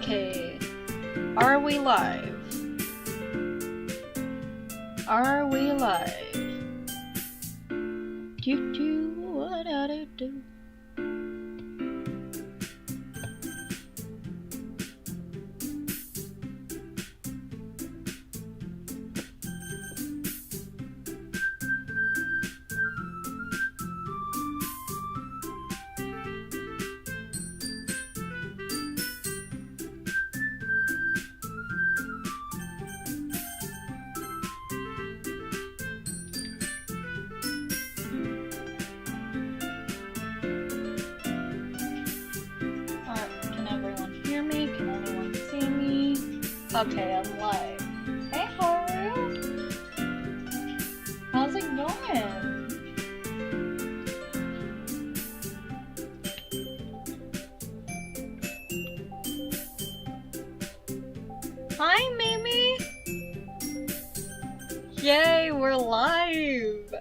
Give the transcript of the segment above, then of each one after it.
Okay. Are we live? Are we live? What I do? Can everyone hear me? Can anyone see me? Okay, I'm live. Hey, Haru! How's it going? Hi, Mimi! Yay, we're live!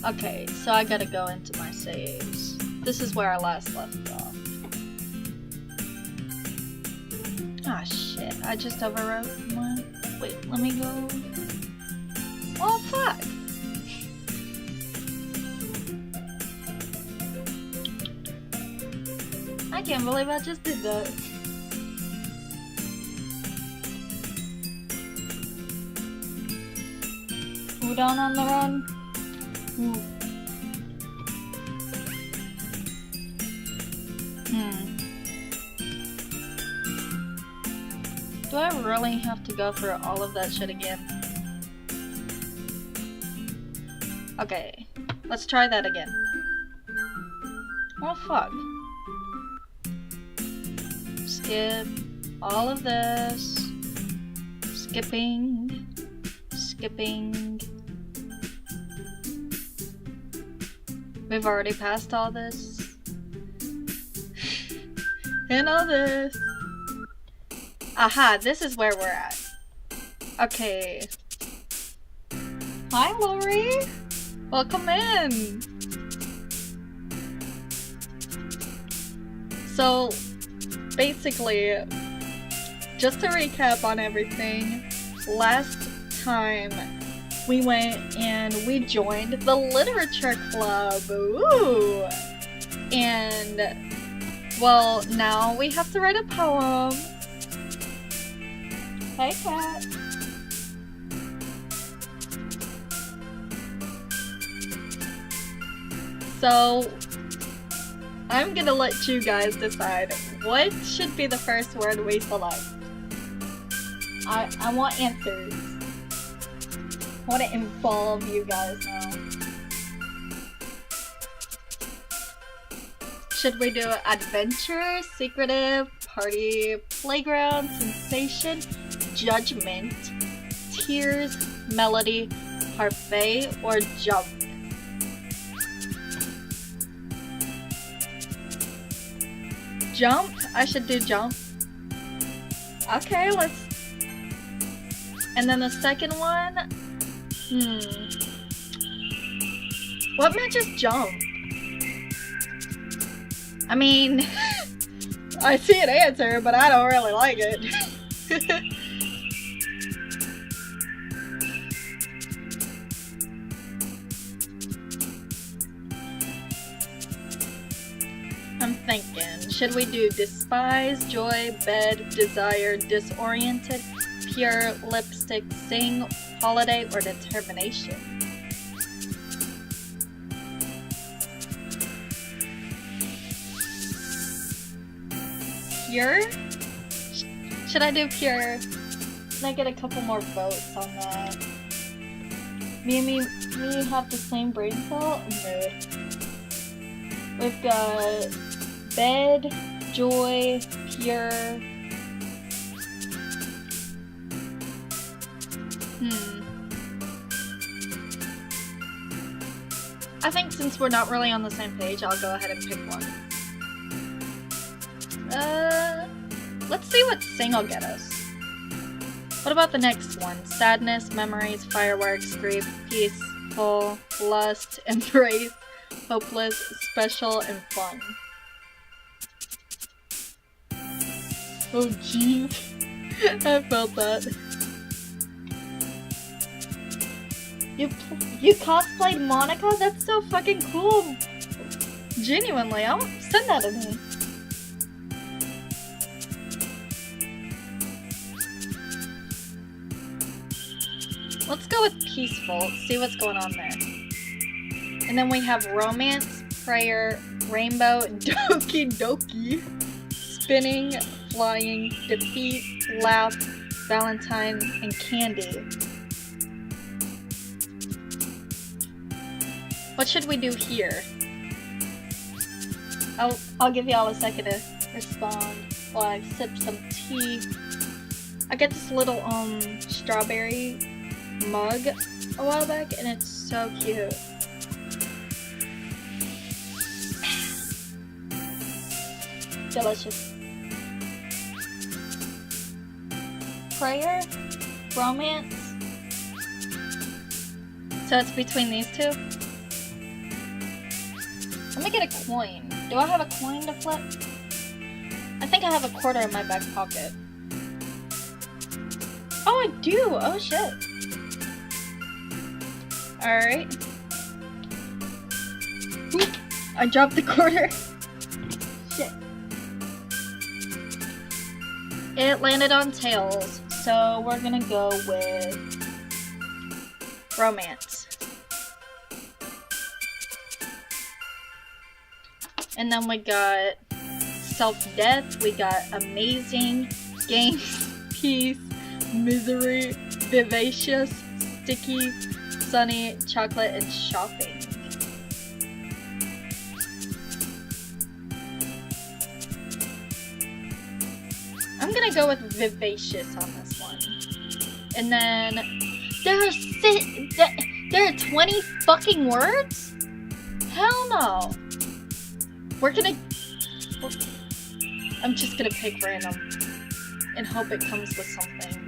Okay, so I gotta go into my saves. This is where I last left off. Ah, shit. I just overwrote my... Wait, let me go... Oh, fuck! I can't believe I just did that. Udon on the run? Ooh. Do I really have to go through all of that shit again? Okay, let's try that again. Oh fuck. Skip all of this. Skipping. Skipping. We've already passed all this. And all this. Aha, this is where we're at. Okay. Hi, Lori. Welcome in. So, basically, just to recap on everything, last time we went and we joined the literature club. Ooh! And, well, now we have to write a poem. Hey, Cat. So, I'm gonna let you guys decide what should be the first word we select. I want answers. I want to involve you guys now. Should we do adventure, secretive, party, playground, sensation, judgment, tears, melody, parfait, or jump? Jump? I should do jump. Okay, let's... And then the second one? What matches jump? I mean... I see an answer, but I don't really like it. I'm thinking, should we do despise, joy, bed, desire, disoriented, pure, lipstick, sing, holiday, or determination? Pure? Should I do pure? Can I get a couple more votes on that? Me have the same brain cell? Mood. We've got bed, joy, pure. I think since we're not really on the same page, I'll go ahead and pick one. Let's see what sing will get us. What about the next one? Sadness, memories, fireworks, grief, peaceful, lust, embrace, hopeless, special, and fun. Oh jeez. I felt that. You cosplayed Monica? That's so fucking cool. Genuinely, I'll send that to me. Let's go with peaceful, see what's going on there. And then we have romance, prayer, rainbow, Doki Doki, spinning, flying, defeat, laugh, valentine, and candy. What should we do here? I'll give y'all a second to respond while I sip some tea. I got this little strawberry mug a while back and it's so cute. Delicious. Prayer, romance. So it's between these two. Let me get a coin. Do I have a coin to flip? I think I have a quarter in my back pocket. Oh, I do! Oh shit. Alright. I dropped the quarter. Shit. It landed on tails, so we're gonna go with romance. And then we got self-death, we got amazing, games, peace, misery, vivacious, sticky, sunny, chocolate, and shopping. I'm gonna go with vivacious on this one. And then there are 20 fucking words? Hell no. I'm just gonna pick random and hope it comes with something.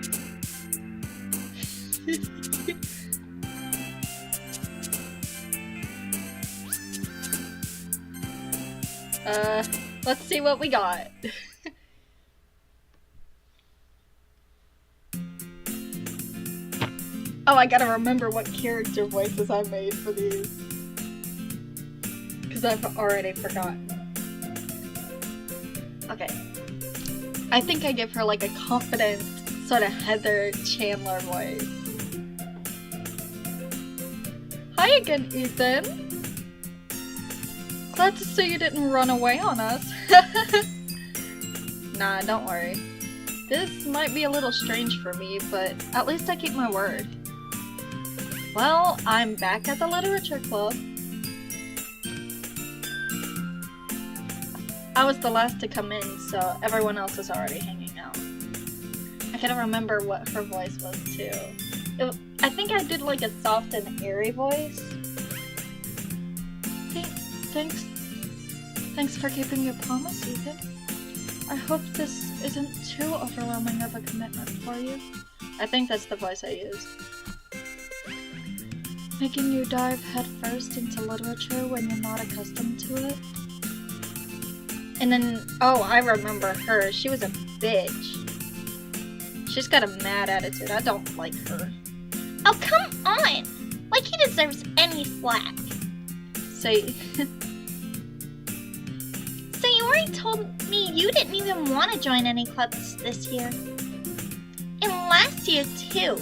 Let's see what we got. Oh, I gotta remember what character voices I made for these. Because I've already forgotten. Okay. I think I give her like a confident, sort of Heather Chandler voice. Hi again, Ethan. Glad to see you didn't run away on us. Nah, don't worry. This might be a little strange for me, but at least I keep my word. Well, I'm back at the literature club. I was the last to come in, so everyone else is already hanging out. I gotta remember what her voice was too. I think I did like a soft and airy voice. Thanks for keeping your promise, Ethan. I hope this isn't too overwhelming of a commitment for you. I think that's the voice I used. Making you dive headfirst into literature when you're not accustomed to it. And then, oh, I remember her. She was a bitch. She's got a mad attitude. I don't like her. Oh, come on! Like he deserves any slack. So you already told me you didn't even want to join any clubs this year. And last year, too.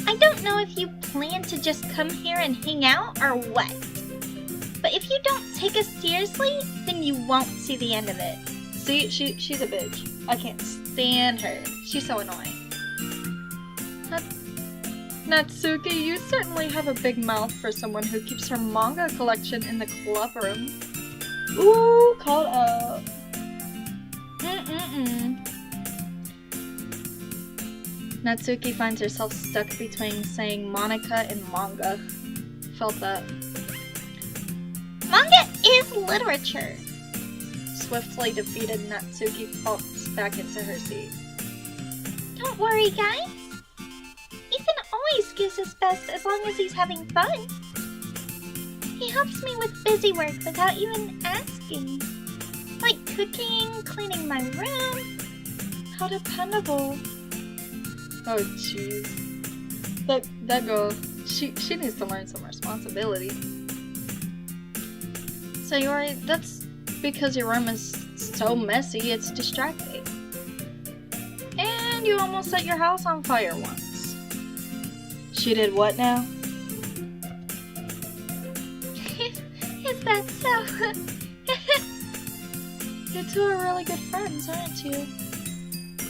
I don't know if you plan to just come here and hang out or what. But if you don't take us seriously, then you won't see the end of it. See, she's a bitch. I can't stand her. She's so annoying. Natsuki, you certainly have a big mouth for someone who keeps her manga collection in the club room. Ooh, called out. Natsuki finds herself stuck between saying Monica and manga. Felt that. Manga is literature. Swiftly defeated, Natsuki pops back into her seat. Don't worry, guys. Ethan always gives his best as long as he's having fun. He helps me with busy work without even asking. Like cooking, cleaning my room. How dependable. Oh, jeez. That girl, she needs to learn some responsibility. Sayori, that's because your room is so messy, it's distracting. And you almost set your house on fire once. She did what now? Is that so? You two are really good friends, aren't you?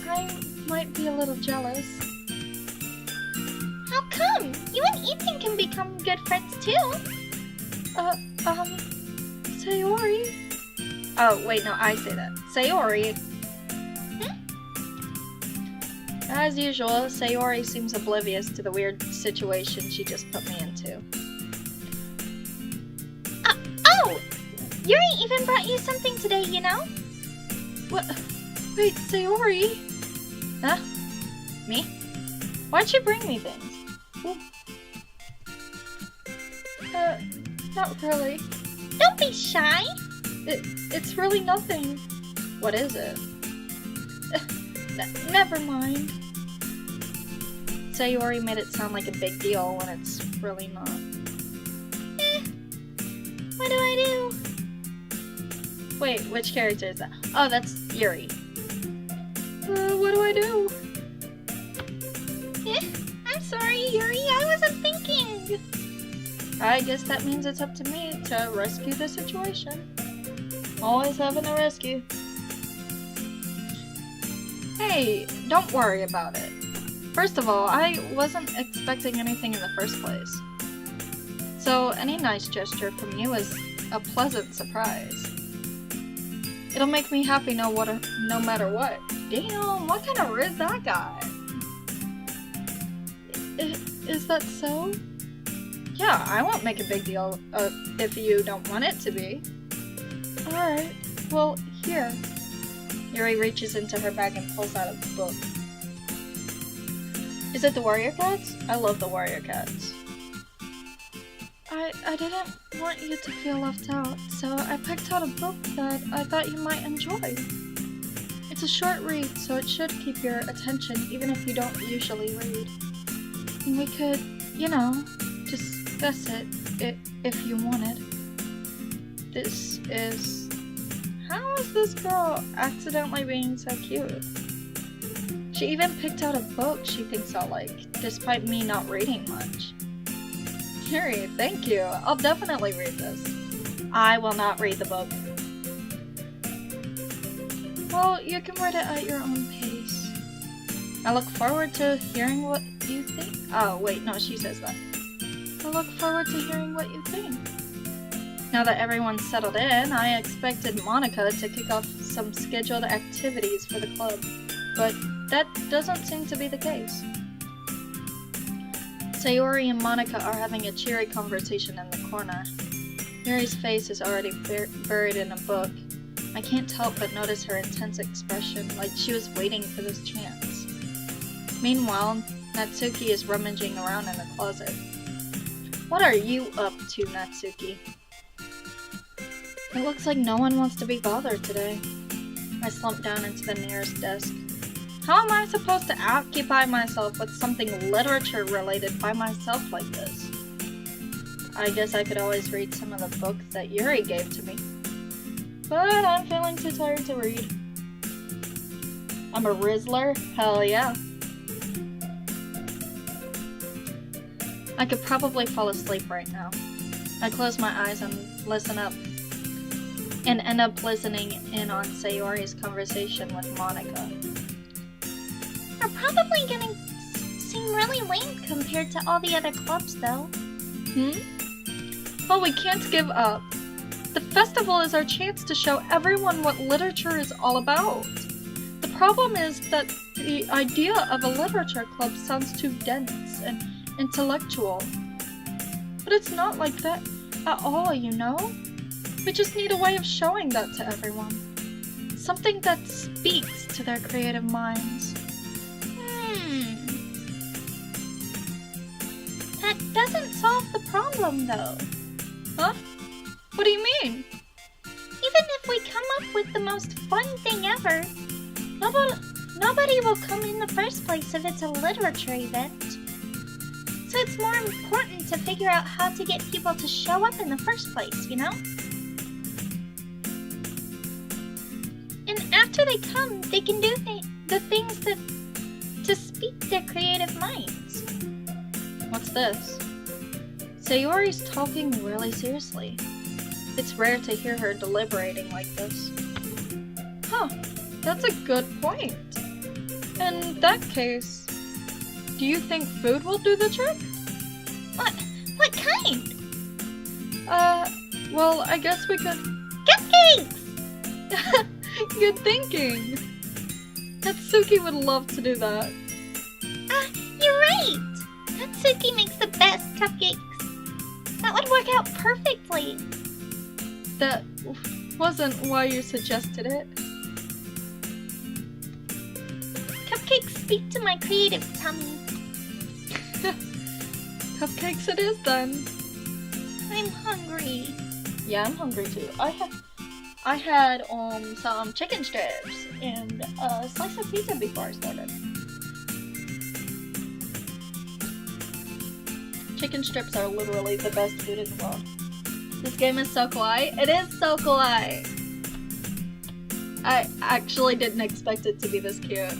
I might be a little jealous. How come? You and Ethan can become good friends too. Sayori? Oh, wait, no, I say that. Sayori. As usual, Sayori seems oblivious to the weird situation she just put me into. Oh! Yuri even brought you something today, you know? What? Wait, Sayori? Huh? Me? Why'd you bring me things? Not really. Don't be shy. It's really nothing. What is it? Never mind. Sayori made it sound like a big deal when it's really not. What do I do? Wait, which character is that? Oh, that's Yuri. What do I do? I'm sorry, Yuri. I wasn't thinking. I guess that means it's up to me to rescue the situation. Always having to rescue. Hey, don't worry about it. First of all, I wasn't expecting anything in the first place. So any nice gesture from you is a pleasant surprise. It'll make me happy no matter what. Damn, what kind of riz that guy? Is that so? Yeah, I won't make a big deal if you don't want it to be. Alright, well, here. Yuri reaches into her bag and pulls out a book. Is it the Warrior Cats? I love the Warrior Cats. I didn't want you to feel left out, so I picked out a book that I thought you might enjoy. It's a short read, so it should keep your attention even if you don't usually read. And we could, you know, discuss it if you wanted. This is... How is this girl accidentally being so cute? She even picked out a book she thinks I'll like, despite me not reading much. Yuri, thank you. I'll definitely read this. I will not read the book. Well, you can read it at your own pace. I look forward to hearing what you think. Oh, wait, no, she says that. I look forward to hearing what you think. Now that everyone's settled in, I expected Monica to kick off some scheduled activities for the club, but that doesn't seem to be the case. Sayori and Monica are having a cheery conversation in the corner. Yuri's face is already buried in a book. I can't help but notice her intense expression, like she was waiting for this chance. Meanwhile, Natsuki is rummaging around in the closet. What are you up to, Natsuki? It looks like no one wants to be bothered today. I slump down into the nearest desk. How am I supposed to occupy myself with something literature-related by myself like this? I guess I could always read some of the books that Yuri gave to me. But I'm feeling too tired to read. I'm a Rizzler? Hell yeah. I could probably fall asleep right now. I close my eyes and listen up. And end up listening in on Sayori's conversation with Monica. We're probably gonna seem really lame compared to all the other clubs, though. Well, we can't give up. The festival is our chance to show everyone what literature is all about. The problem is that the idea of a literature club sounds too dense and intellectual. But it's not like that at all, you know? We just need a way of showing that to everyone. Something that speaks to their creative minds. That doesn't solve the problem, though. Huh? What do you mean? Even if we come up with the most fun thing ever, nobody will come in the first place if it's a literature event. So it's more important to figure out how to get people to show up in the first place, you know? And after they come, they can do the things to speak their creative minds. What's this? Sayori's talking really seriously. It's rare to hear her deliberating like this. Huh, that's a good point. In that case, do you think food will do the trick? What kind? Well, I guess we could... Cupcakes! Good thinking! Natsuki would love to do that. You're right! Natsuki makes the best cupcakes. That would work out perfectly. That wasn't why you suggested it. Cupcakes speak to my creative tummy. Cupcakes it is then. I'm hungry. Yeah, I'm hungry too. I had some chicken strips and a slice of pizza before I started. Chicken strips are literally the best food in the world. This game is so kawaii. It is so kawaii. I actually didn't expect it to be this cute.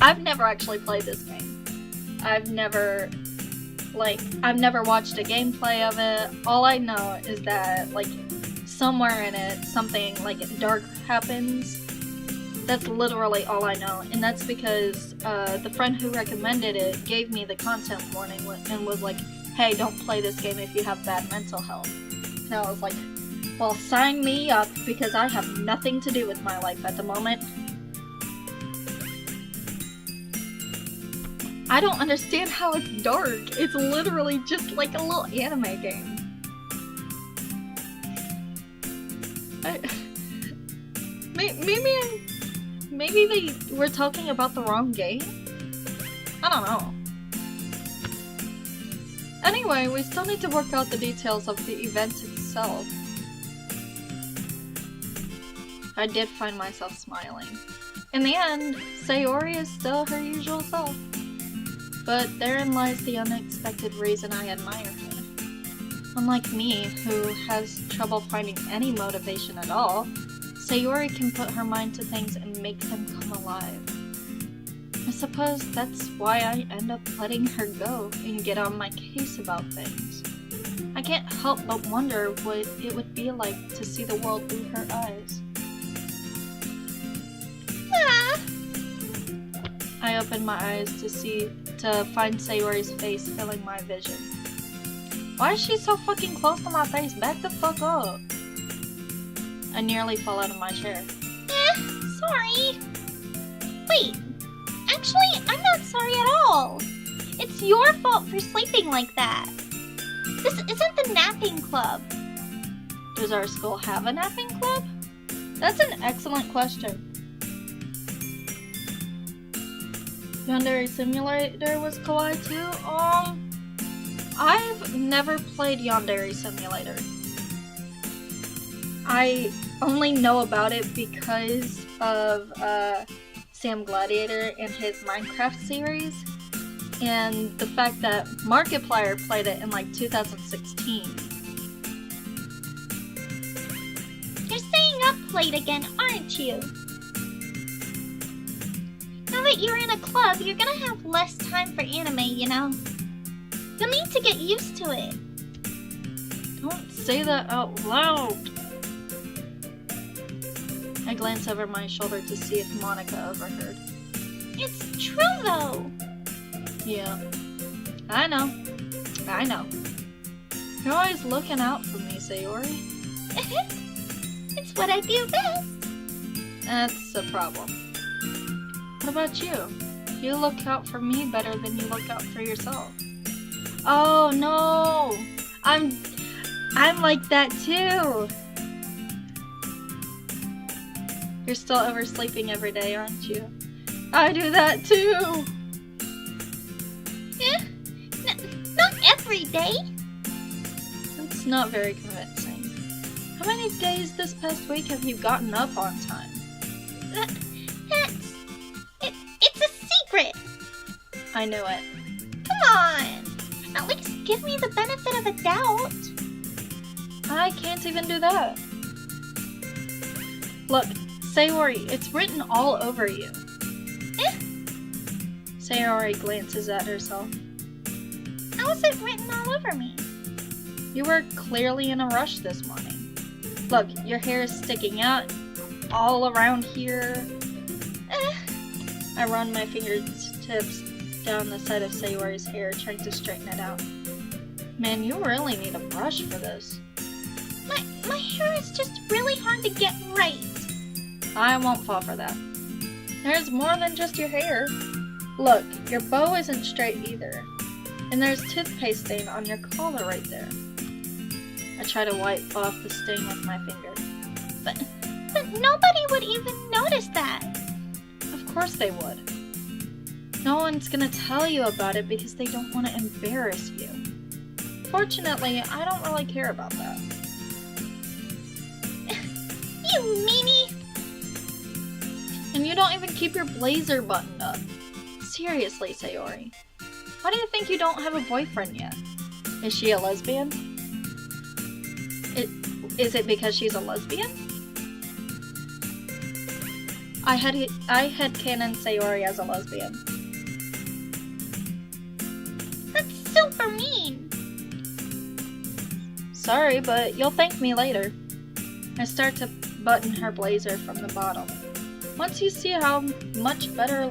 I've never actually played this game. I've never watched a gameplay of it. All I know is that, like, somewhere in it, something, like, dark happens. That's literally all I know. And that's because, the friend who recommended it gave me the content warning and was like, hey, don't play this game if you have bad mental health. And I was like, well, sign me up, because I have nothing to do with my life at the moment. I don't understand how it's dark. It's literally just like a little anime game. Maybe they were talking about the wrong game? I don't know. Anyway, we still need to work out the details of the event itself. I did find myself smiling. In the end, Sayori is still her usual self. But therein lies the unexpected reason I admire her. Unlike me, who has trouble finding any motivation at all, Sayori can put her mind to things and make them come alive. I suppose that's why I end up letting her go and get on my case about things. I can't help but wonder what it would be like to see the world through her eyes. Ah. I opened my eyes to find Sayori's face filling my vision. Why is she so fucking close to my face? Back the fuck up. I nearly fell out of my chair. Sorry. Wait, actually, I'm not sorry at all. It's your fault for sleeping like that. This isn't the napping club. Does our school have a napping club? That's an excellent question. Yandere Simulator was kawaii too? I've never played Yandere Simulator. I only know about it because of Sam Gladiator and his Minecraft series, and the fact that Markiplier played it in like 2016. You're staying up late again, aren't you? Now that you're in a club, you're gonna have less time for anime, you know? You'll need to get used to it. Don't say that out loud. I glance over my shoulder to see if Monica overheard. It's true, though. Yeah. I know. You're always looking out for me, Sayori. It's what I do best. That's a problem. What about you? You look out for me better than you look out for yourself. Oh no! I'm like that too! You're still oversleeping every day, aren't you? I do that too! Not every day. That's not very convincing. How many days this past week have you gotten up on time? It's a secret! I knew it. Come on! At least give me the benefit of a doubt. I can't even do that. Look, Sayori, it's written all over you. Sayori glances at herself. How is it written all over me? You were clearly in a rush this morning. Look, your hair is sticking out all around here. I run my fingertips down the side of Sayori's hair, trying to straighten it out. Man, you really need a brush for this. My hair is just really hard to get right. I won't fall for that. There's more than just your hair. Look, your bow isn't straight either. And there's toothpaste stain on your collar right there. I try to wipe off the stain with my finger. But nobody would even notice that. Of course they would. No one's gonna tell you about it because they don't want to embarrass you. Fortunately, I don't really care about that. You meanie! And you don't even keep your blazer buttoned up. Seriously, Sayori. Why do you think you don't have a boyfriend yet? Is she a lesbian? Is it because she's a lesbian? I headcanon Sayori as a lesbian. That's super mean! Sorry, but you'll thank me later. I start to button her blazer from the bottom. Once you see how much better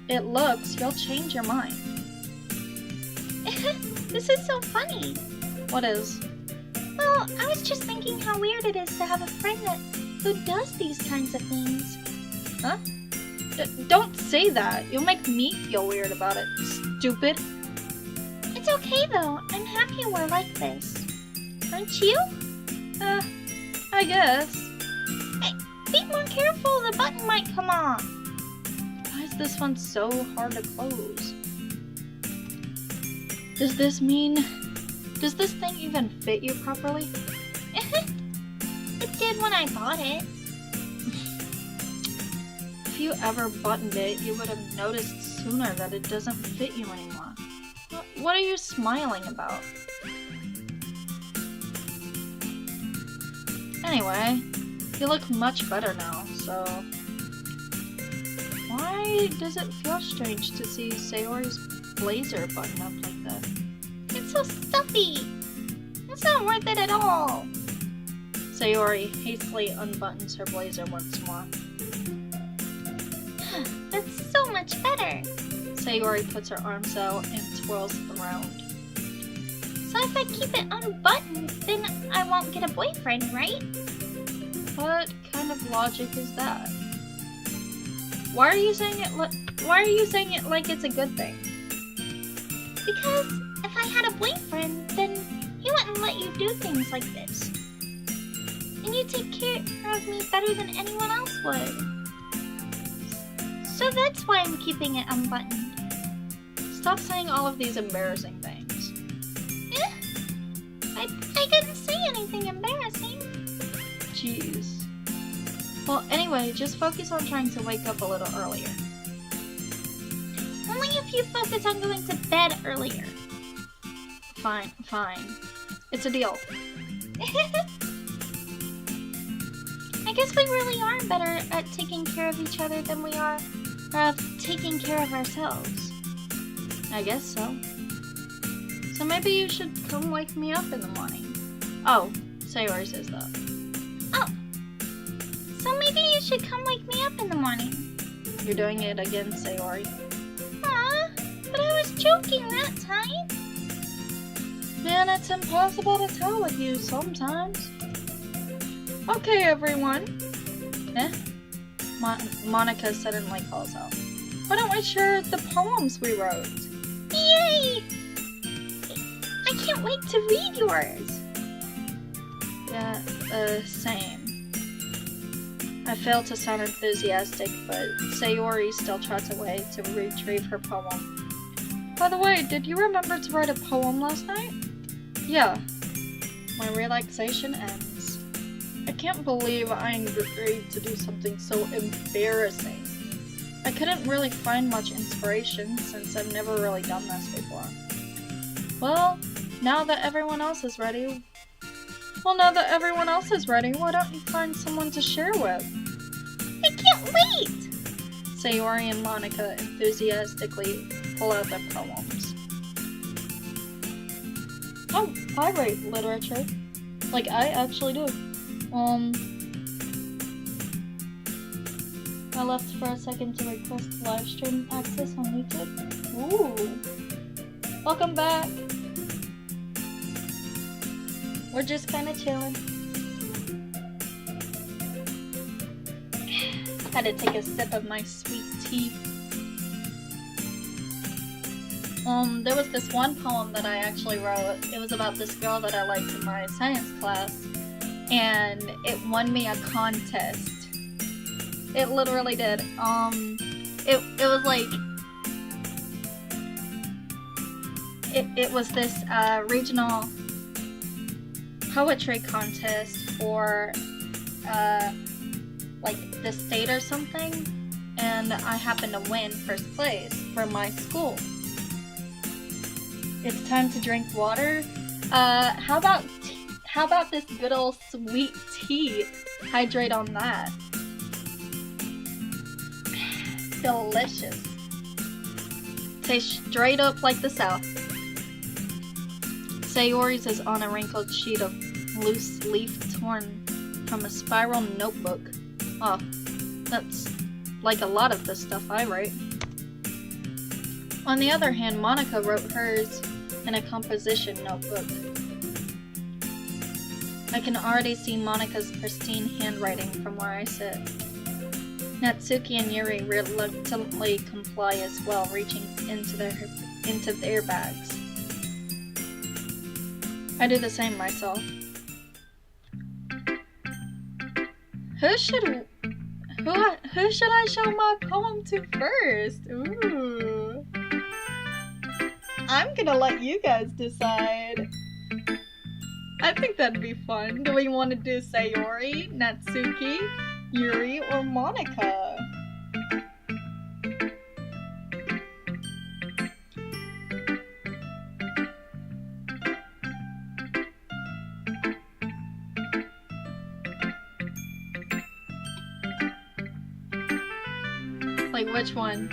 it looks, you'll change your mind. This is so funny. What is? Well, I was just thinking how weird it is to have a friend who does these kinds of things. Huh? Don't say that. You'll make me feel weird about it, stupid. It's okay though. I'm happy we're like this. Aren't you? I guess. Hey, be more careful. The button might come off. Why is this one so hard to close? Does this thing even fit you properly? It did when I bought it. If you ever buttoned it, you would have noticed sooner that it doesn't fit you anymore. What are you smiling about? Anyway, you look much better now, so... Why does it feel strange to see Sayori's blazer button up like that? It's so stuffy. It's not worth it at all. Sayori hastily unbuttons her blazer once more. That's so much better. Sayori puts her arms out and twirls around. So if I keep it unbuttoned, then I won't get a boyfriend, right? What kind of logic is that? Why are you saying it like it's a good thing? Because if I had a boyfriend, then he wouldn't let you do things like this. And you take care of me better than anyone else would. So that's why I'm keeping it unbuttoned. Stop saying all of these embarrassing things. I didn't say anything embarrassing. Jeez. Well, anyway, just focus on trying to wake up a little earlier. Only if you focus on going to bed earlier. Fine. It's a deal. I guess we really are better at taking care of each other than we are of taking care of ourselves. I guess so. So maybe you should come wake me up in the morning. Oh, Sayori says that. Oh, so maybe you should come wake me up in the morning. You're doing it again, Sayori. Aw, but I was joking that time. Man, it's impossible to tell with you sometimes. Okay, everyone. Monica suddenly calls out. Why don't we share the poems we wrote? Yay! I can't wait to read yours. Yeah, same. I fail to sound enthusiastic, but Sayori still trots away to retrieve her poem. By the way, did you remember to write a poem last night? Yeah. My relaxation ends. I can't believe I agreed to do something so embarrassing. I couldn't really find much inspiration since I've never really done this before. Well, now that everyone else is ready, why don't you find someone to share with? I can't wait! Sayori and Monica enthusiastically pull out their poems. Oh, I write literature. Like, I actually do. I left for a second to request live stream access on YouTube. Ooh. Welcome back. We're just kinda chilling. Had to take a sip of my sweet tea. There was this one poem that I actually wrote. It was about this girl that I liked in my science class, and it won me a contest. It literally did. It was like it was this regional poetry contest for like the state or something, and I happened to win first place for my school. It's time to drink water. How about this good old sweet tea? Hydrate on that. Delicious. Tastes straight up like the South. Sayori's is on a wrinkled sheet of loose leaf torn from a spiral notebook. Oh, that's like a lot of the stuff I write. On the other hand, Monica wrote hers in a composition notebook. I can already see Monica's pristine handwriting from where I sit. Natsuki and Yuri reluctantly comply as well, reaching into their bags. I do the same myself. Who should I show my poem to first? Ooh. I'm gonna let you guys decide. I think that'd be fun. Do we want to do Sayori, Natsuki, Yuri, or Monica? Like, which one?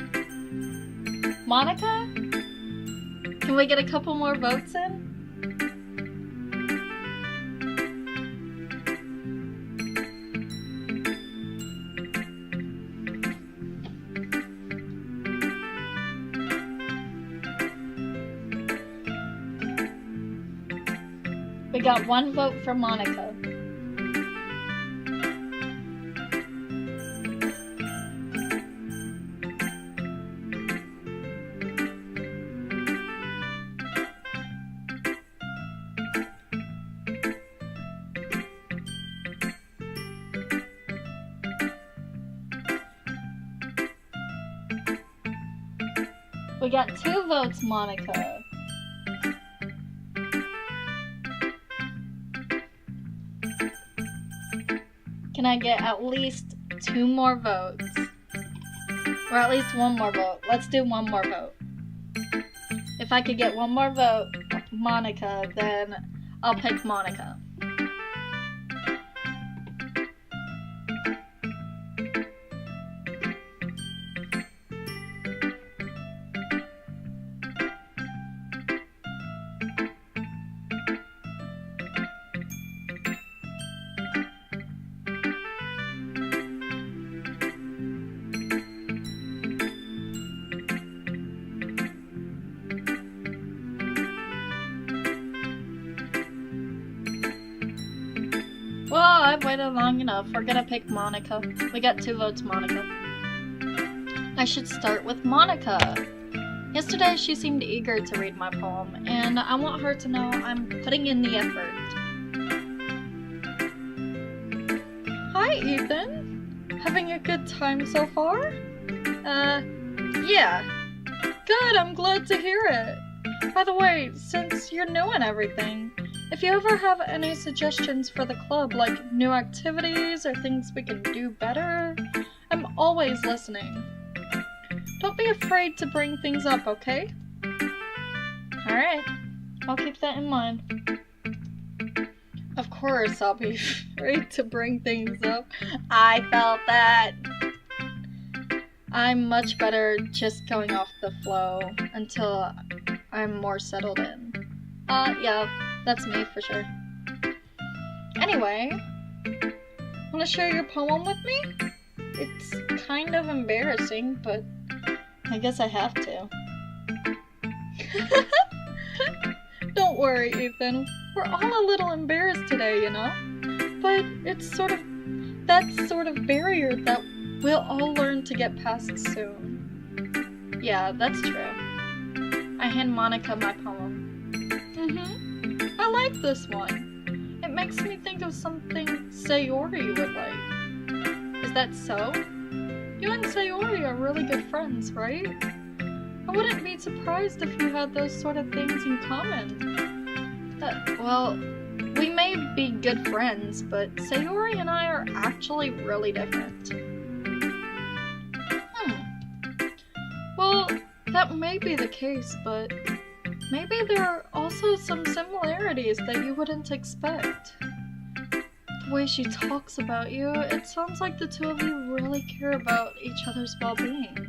Monica? Can we get a couple more votes in? We got one vote for Monica. We got 2 votes, Monica. Can I get at least 2 more votes? Or at least 1 more vote. Let's do 1 more vote. If I could get 1 more vote, Monica, then I'll pick Monica. Well, I've waited long enough. We're gonna pick Monica. We got 2 votes, Monica. I should start with Monica. Yesterday, she seemed eager to read my poem, and I want her to know I'm putting in the effort. Hi, Ethan. Having a good time so far? Yeah. Good, I'm glad to hear it. By the way, since you're new and everything, If you ever have any suggestions for the club, like new activities or things we can do better, I'm always listening. Don't be afraid to bring things up, okay? Alright, I'll keep that in mind. Of course I'll be afraid to bring things up. I felt that. I'm much better just going off the flow until I'm more settled in. Yeah, that's me for sure. Anyway, wanna share your poem with me? It's kind of embarrassing, but I guess I have to. Don't worry, Ethan. We're all a little embarrassed today, you know? But it's sort of that sort of barrier that we'll all learn to get past soon. Yeah, that's true. I hand Monica my poem. I like this one. It makes me think of something Sayori would like. Is that so? You and Sayori are really good friends, right? I wouldn't be surprised if you had those sort of things in common. Well, we may be good friends, but Sayori and I are actually really different. Well, that may be the case, but maybe there are also some similarities that you wouldn't expect. The way she talks about you, it sounds like the two of you really care about each other's well-being.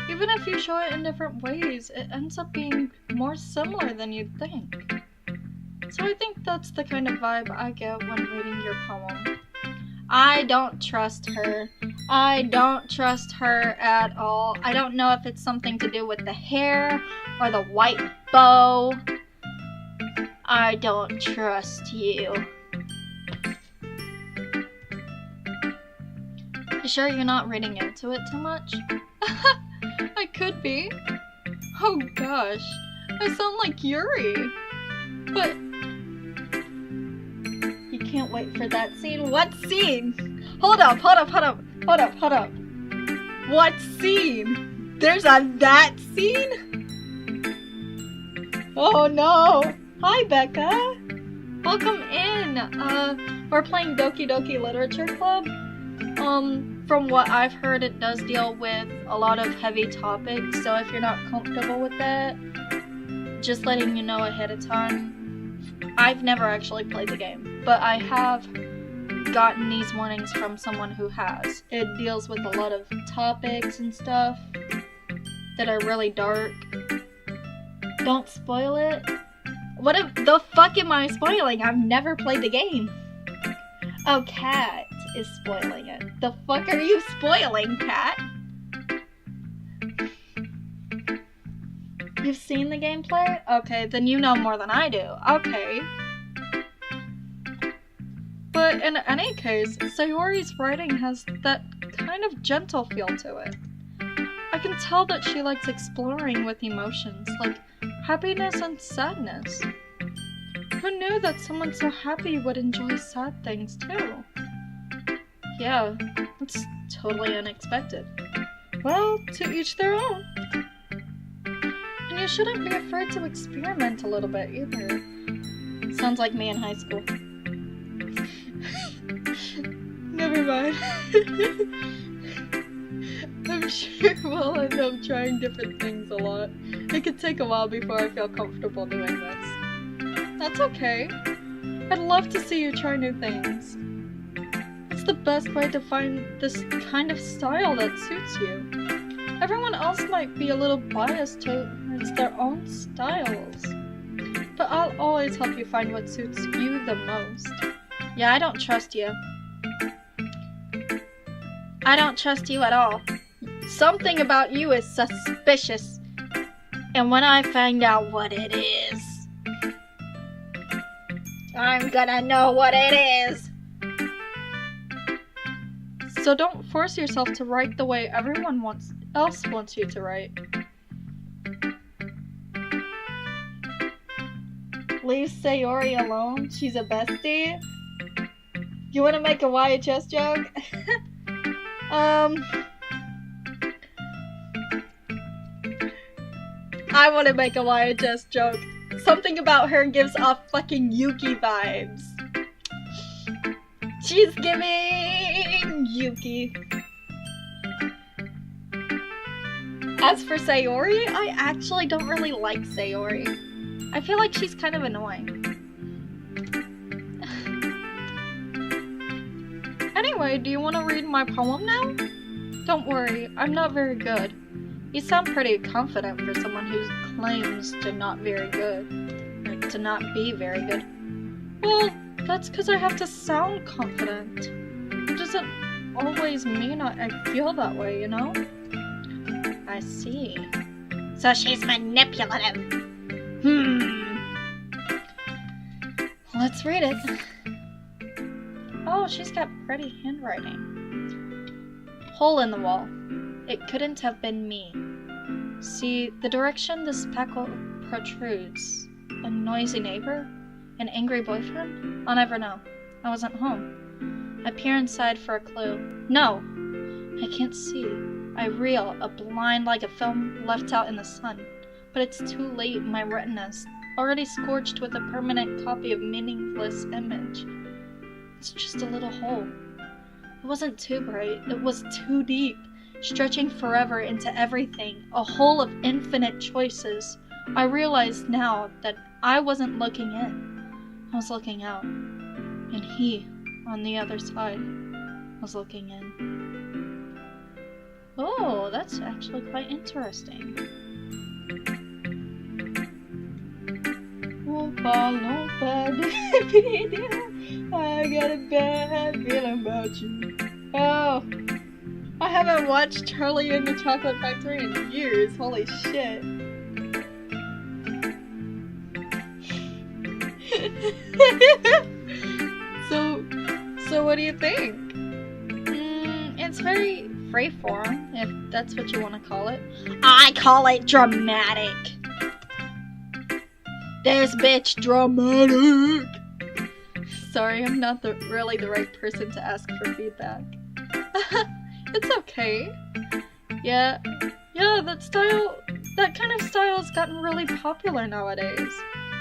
Even if you show it in different ways, it ends up being more similar than you'd think. So I think that's the kind of vibe I get when reading your poem. I don't trust her. I don't trust her at all. I don't know if it's something to do with the hair or the white bow. I don't trust you. You sure you're not reading into it too much? I could be. Oh gosh, I sound like Yuri. But you can't wait for that scene. What scene? Hold up. What scene? There's a that scene? Oh no. Hi Becca. Welcome in. We're playing Doki Doki Literature Club. From what I've heard, it does deal with a lot of heavy topics, so if you're not comfortable with that, just letting you know ahead of time. I've never actually played the game, but I have gotten these warnings from someone who has. It deals with a lot of topics and stuff that are really dark. Don't spoil it. What the fuck am I spoiling? I've never played the game. Oh, Cat is spoiling it. The fuck are you spoiling, Cat? You've seen the gameplay? Okay, then you know more than I do. Okay. But in any case, Sayori's writing has that kind of gentle feel to it. I can tell that she likes exploring with emotions, like happiness and sadness. Who knew that someone so happy would enjoy sad things too? Yeah, it's totally unexpected. Well, to each their own. And you shouldn't be afraid to experiment a little bit either. Sounds like me in high school. Never mind. I'm sure we'll end up trying different things a lot. It could take a while before I feel comfortable doing this. That's okay. I'd love to see you try new things. It's the best way to find this kind of style that suits you. Everyone else might be a little biased towards their own styles, but I'll always help you find what suits you the most. Yeah, I don't trust you. I don't trust you at all. Something about you is suspicious. And when I find out what it is, I'm gonna know what it is. So don't force yourself to write the way everyone else wants you to write. Leave Sayori alone? She's a bestie? You wanna make a YHS joke? I wanna make a YHS joke. Something about her gives off fucking Yuki vibes. She's giving Yuki. As for Sayori, I actually don't really like Sayori. I feel like she's kind of annoying. Anyway, do you want to read my poem now? Don't worry, I'm not very good. You sound pretty confident for someone who claims to not very good. Or to not be very good. Well, that's because I have to sound confident. It doesn't always mean I feel that way, you know? I see. So she's manipulative. Let's read it. Oh, she's got pretty handwriting. Hole in the wall. It couldn't have been me. See, the direction the speckle protrudes. A noisy neighbor? An angry boyfriend? I'll never know. I wasn't home. I peer inside for a clue. No! I can't see. I reel, a blind like a film left out in the sun. But it's too late, my retina's already scorched with a permanent copy of meaningless image. It's just a little hole. It wasn't too bright, it was too deep, stretching forever into everything, a hole of infinite choices. I realized now that I wasn't looking in, I was looking out. And he, on the other side, was looking in. Oh, that's actually quite interesting. I got a bad feeling about you. Oh, I haven't watched Charlie and the Chocolate Factory in years. Holy shit. So what do you think? It's very freeform, if that's what you want to call it. I call it dramatic. This bitch dramatic. Sorry, I'm not really the right person to ask for feedback. It's okay. Yeah, that kind of style has gotten really popular nowadays.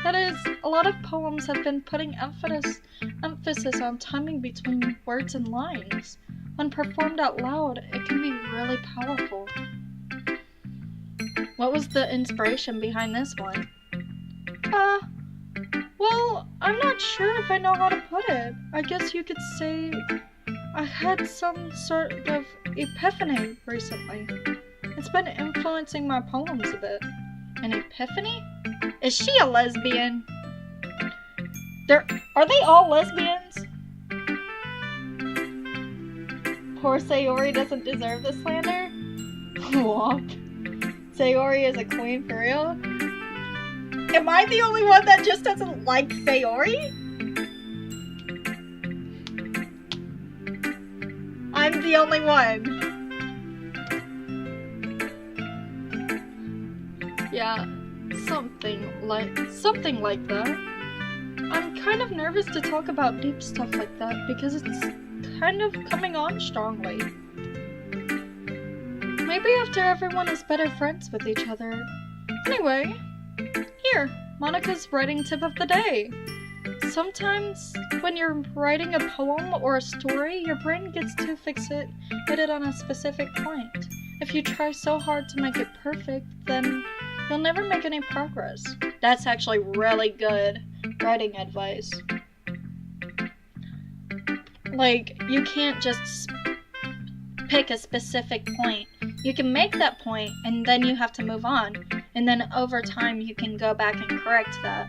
That is, a lot of poems have been putting emphasis on timing between words and lines. When performed out loud, it can be really powerful. What was the inspiration behind this one? Well, I'm not sure if I know how to put it. I guess you could say I had some sort of epiphany recently. It's been influencing my poems a bit. An epiphany? Is she a lesbian? Are they all lesbians? Poor Sayori doesn't deserve the slander? Womp. Sayori is a queen for real? Am I the only one that just doesn't like Sayori? I'm the only one. Yeah, something like that. I'm kind of nervous to talk about deep stuff like that because it's kind of coming on strongly. Maybe after everyone is better friends with each other. Anyway, here, Monica's writing tip of the day. Sometimes when you're writing a poem or a story, your brain gets too fixated on a specific point. If you try so hard to make it perfect, then you'll never make any progress. That's actually really good writing advice. Like, you can't just pick a specific point. You can make that point, and then you have to move on. And then over time, you can go back and correct that.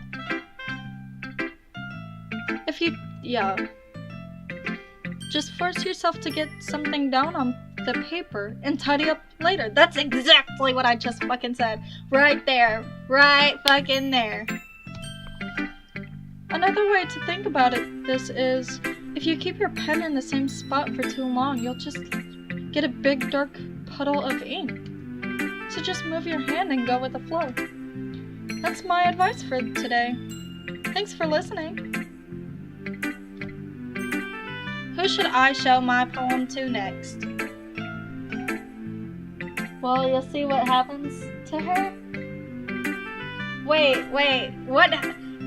Just force yourself to get something down on the paper and tidy up later. That's exactly what I just fucking said. Right there. Right fucking there. Another way to think about this is, if you keep your pen in the same spot for too long, you'll just get a big dark puddle of ink. So just move your hand and go with the flow. That's my advice for today. Thanks for listening. Who should I show my poem to next? Well, you'll see what happens to her. Wait, what?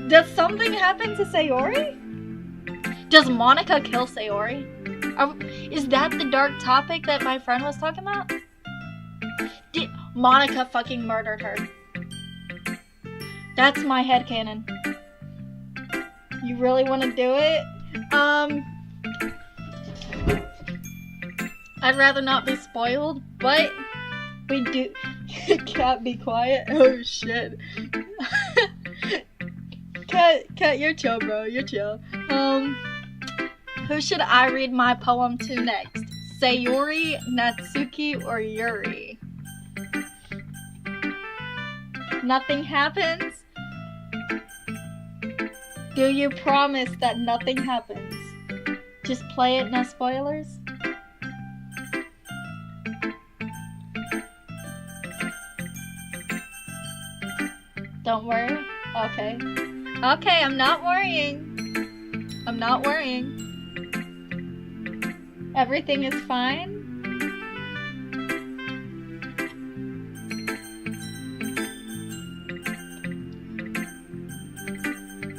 Does something happen to Sayori? Does Monica kill Sayori? Is that the dark topic that my friend was talking about? Monica fucking murdered her. That's my headcanon. You really want to do it? I'd rather not be spoiled, but we do. Cat, be quiet. Oh shit. Cat, you're chill, bro. You're chill. Who should I read my poem to next? Sayori, Natsuki, or Yuri? Nothing happens? Do you promise that nothing happens? Just play it, no spoilers? Don't worry? Okay. Okay, I'm not worrying. I'm not worrying. Everything is fine?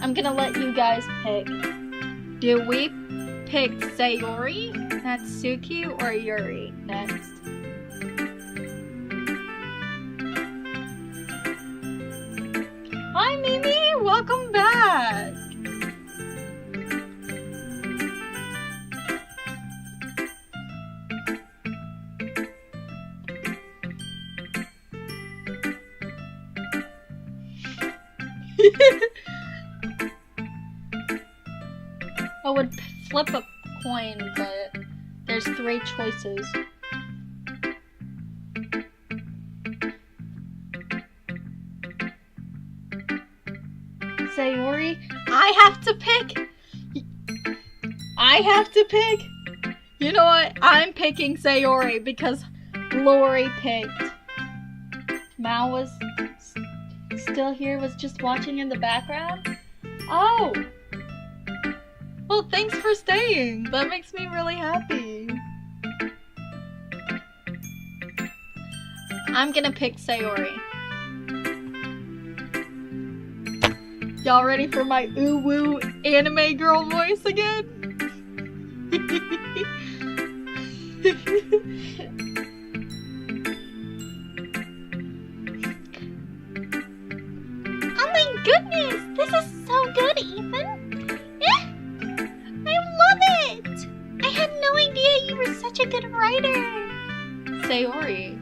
I'm gonna let you guys pick. Do we pick Sayori, Natsuki, or Yuri next? Hi Mimi, welcome back! I would flip a coin, but there's 3 choices. Sayori, I have to pick. I have to pick. You know what? I'm picking Sayori because Lori picked. Mal was still here, was just watching in the background. Oh. Well, thanks for staying. That makes me really happy. I'm gonna pick Sayori. Y'all ready for my ooh-woo anime girl voice again? Oh my goodness! This is so good, Ethan! I love it! I had no idea you were such a good writer! Sayori,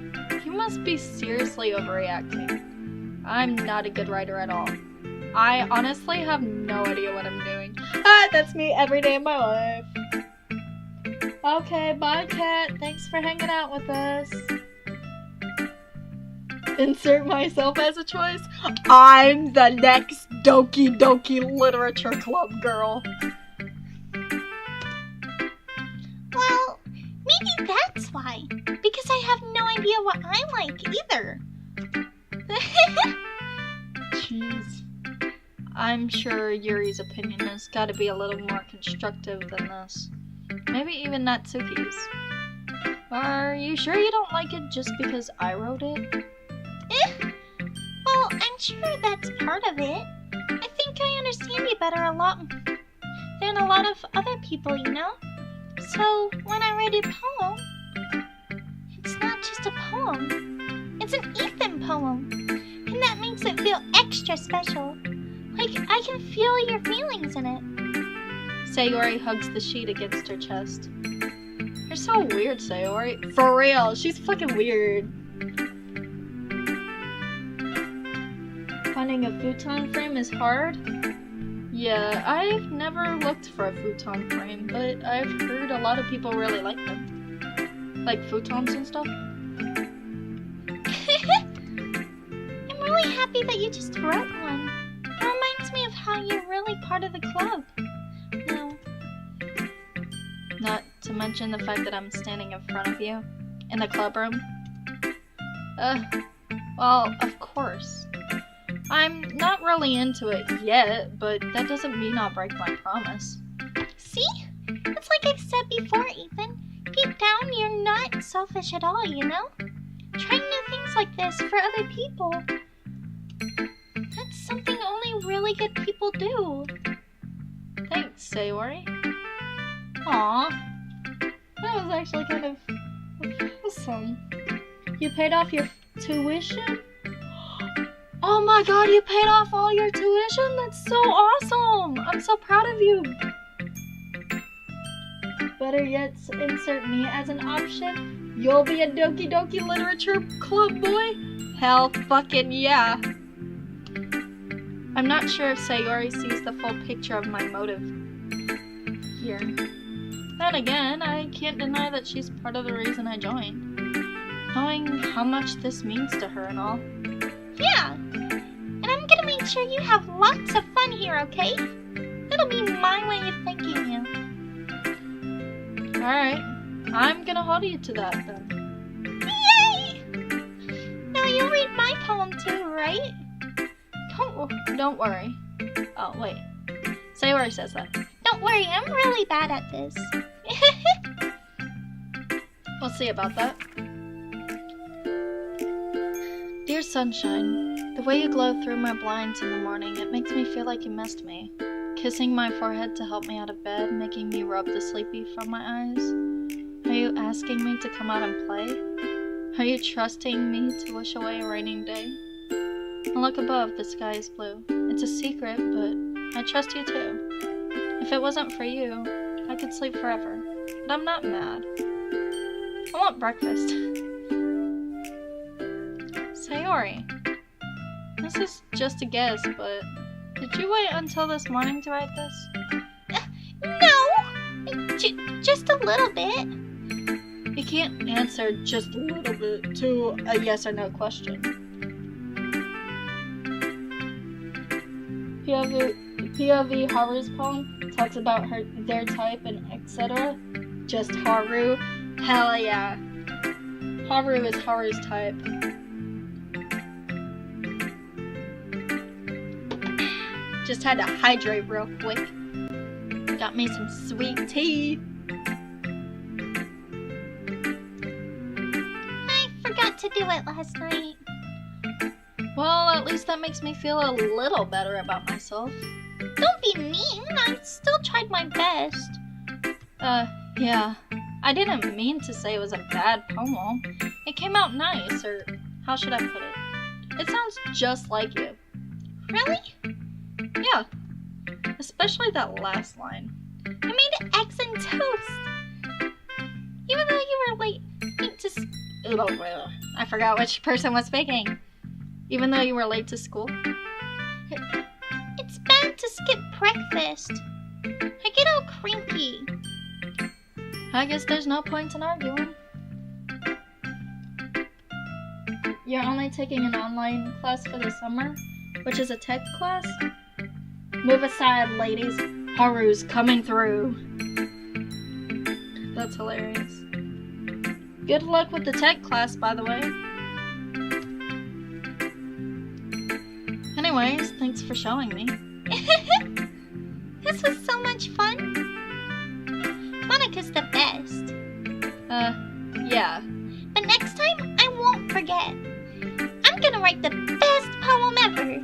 you must be seriously overreacting. I'm not a good writer at all. I honestly have no idea what I'm doing. Ah, that's me every day of my life. Okay, bye Cat. Thanks for hanging out with us. Insert myself as a choice. I'm the next Doki Doki Literature Club girl. Well, maybe that's why. Because I have no idea what I like either. Jeez. I'm sure Yuri's opinion has got to be a little more constructive than this. Maybe even Natsuki's. Are you sure you don't like it just because I wrote it? Well, I'm sure that's part of it. I think I understand you better a lot than a lot of other people, you know? So, when I write a poem, it's not just a poem. It's an Ethan poem. And that makes it feel extra special. Like, I can feel your feelings in it. Sayori hugs the sheet against her chest. You're so weird, Sayori. For real, she's fucking weird. Finding a futon frame is hard? Yeah, I've never looked for a futon frame, but I've heard a lot of people really like them. Like futons and stuff. I'm really happy that you just wrote one. It reminds me of how you're really part of the club. No. Not to mention the fact that I'm standing in front of you in the club room. Well, of course. I'm not really into it yet, but that doesn't mean I'll break my promise. See? It's like I've said before, Ethan. Deep down, you're not selfish at all, you know? Trying new things like this for other people. That's really good people do. Thanks, Sayori. Aw, that was actually kind of awesome. You paid off your tuition? Oh my god, you paid off all your tuition? That's so awesome! I'm so proud of you. Better yet, insert me as an option. You'll be a Doki Doki Literature Club boy? Hell fucking yeah. I'm not sure if Sayori sees the full picture of my motive here. Then again, I can't deny that she's part of the reason I joined. Knowing how much this means to her and all. Yeah, and I'm gonna make sure you have lots of fun here, okay? That'll be my way of thanking you. Alright, I'm gonna hold you to that then. Yay! Now you'll read my poem too, right? Don't worry. Oh, wait. Sayori says that. Don't worry, I'm really bad at this. We'll see about that. Dear sunshine, the way you glow through my blinds in the morning, it makes me feel like you missed me. Kissing my forehead to help me out of bed, making me rub the sleepy from my eyes. Are you asking me to come out and play? Are you trusting me to wish away a raining day? And look above, the sky is blue. It's a secret, but I trust you too. If it wasn't for you, I could sleep forever. But I'm not mad. I want breakfast. Sayori, this is just a guess, but did you wait until this morning to write this? No! Just a little bit. You can't answer just a little bit to a yes or no question. POV Haru's poem talks about their type and etc. Just Haru. Hell yeah. Haru is Haru's type. Just had to hydrate real quick. Got me some sweet tea. I forgot to do it last night. Well, at least that makes me feel a little better about myself. Don't be mean. I still tried my best. Yeah. I didn't mean to say it was a bad poem. It came out nice, or how should I put it? It sounds just like you. Really? Yeah. Especially that last line. I made eggs and toast. Even though you were late to I forgot which person was speaking. Even though you were late to school? It's bad to skip breakfast. I get all cranky. I guess there's no point in arguing. You're only taking an online class for the summer, which is a tech class? Move aside, ladies. Haru's coming through. That's hilarious. Good luck with the tech class, by the way. Anyways, thanks for showing me. This was so much fun. Monica's the best. Yeah. But next time, I won't forget. I'm gonna write the best poem ever.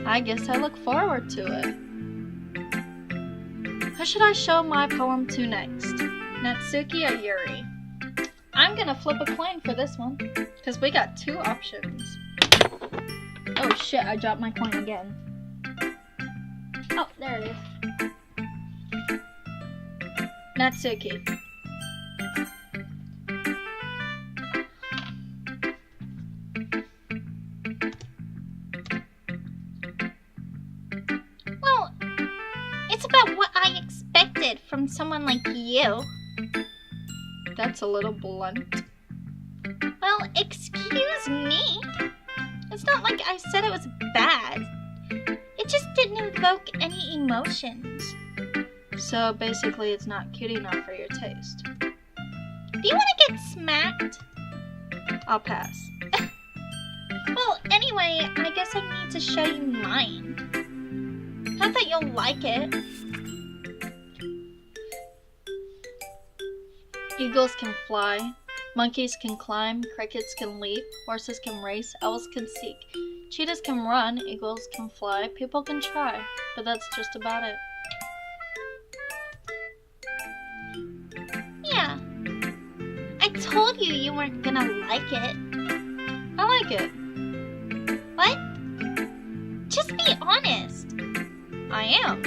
I guess I look forward to it. Who should I show my poem to next? Natsuki or Yuri? I'm gonna flip a coin for this one, because we got two options. Oh shit, I dropped my coin again. Oh, there it is. Natsuki. Well, it's about what I expected from someone like you. That's a little blunt. Well, excuse me. It's not like I said it was bad. It just didn't evoke any emotions. So basically it's not cute enough for your taste. Do you want to get smacked? I'll pass. Well, anyway, I guess I need to show you mine. Not that you'll like it. Eagles can fly, monkeys can climb, crickets can leap, horses can race, owls can seek. Cheetahs can run, eagles can fly, people can try, but that's just about it. Yeah. I told you you weren't gonna like it. I like it. What? Just be honest. I am.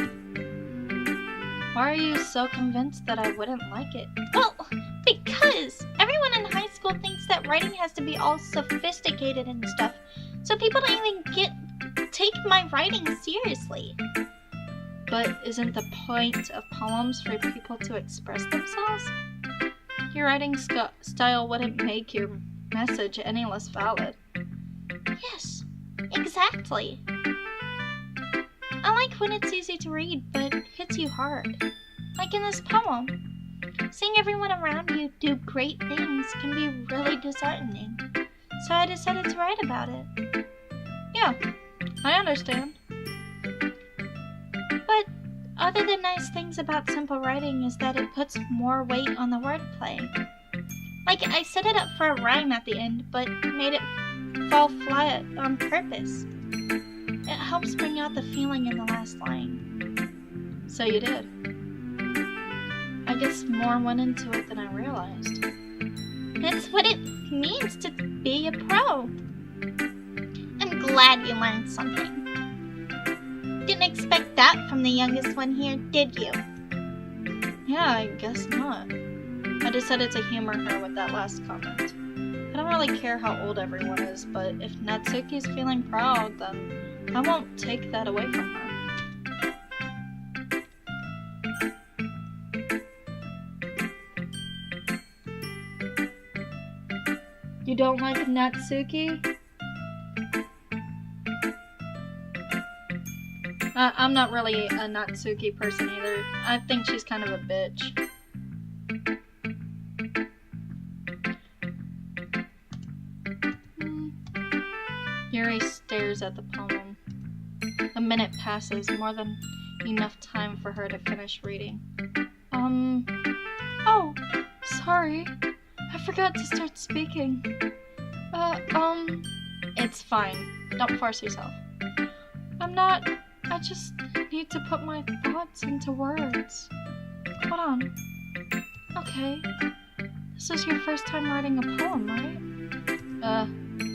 Why are you so convinced that I wouldn't like it? Well, because everyone in high school thinks that writing has to be all sophisticated and stuff, so people don't even take my writing seriously. But isn't the point of poems for people to express themselves? Your writing style wouldn't make your message any less valid. Yes, exactly. I like when it's easy to read, but hits you hard. Like in this poem. Seeing everyone around you do great things can be really disheartening. So I decided to write about it. Yeah, I understand. But other than nice things about simple writing is that it puts more weight on the wordplay. Like, I set it up for a rhyme at the end, but made it fall flat on purpose. It helps bring out the feeling in the last line. So you did. I guess more went into it than I realized. That's what it means to be a pro. I'm glad you learned something. Didn't expect that from the youngest one here, did you? Yeah, I guess not. I decided to humor her with that last comment. I don't really care how old everyone is, but if Natsuki's feeling proud, then I won't take that away from her. You don't like Natsuki? I'm not really a Natsuki person either. I think she's kind of a bitch. Yuri stares at the poem. A minute passes, more than enough time for her to finish reading. Oh, sorry. I forgot to start speaking. It's fine. Don't force yourself. I just need to put my thoughts into words. Hold on. Okay. This is your first time writing a poem, right?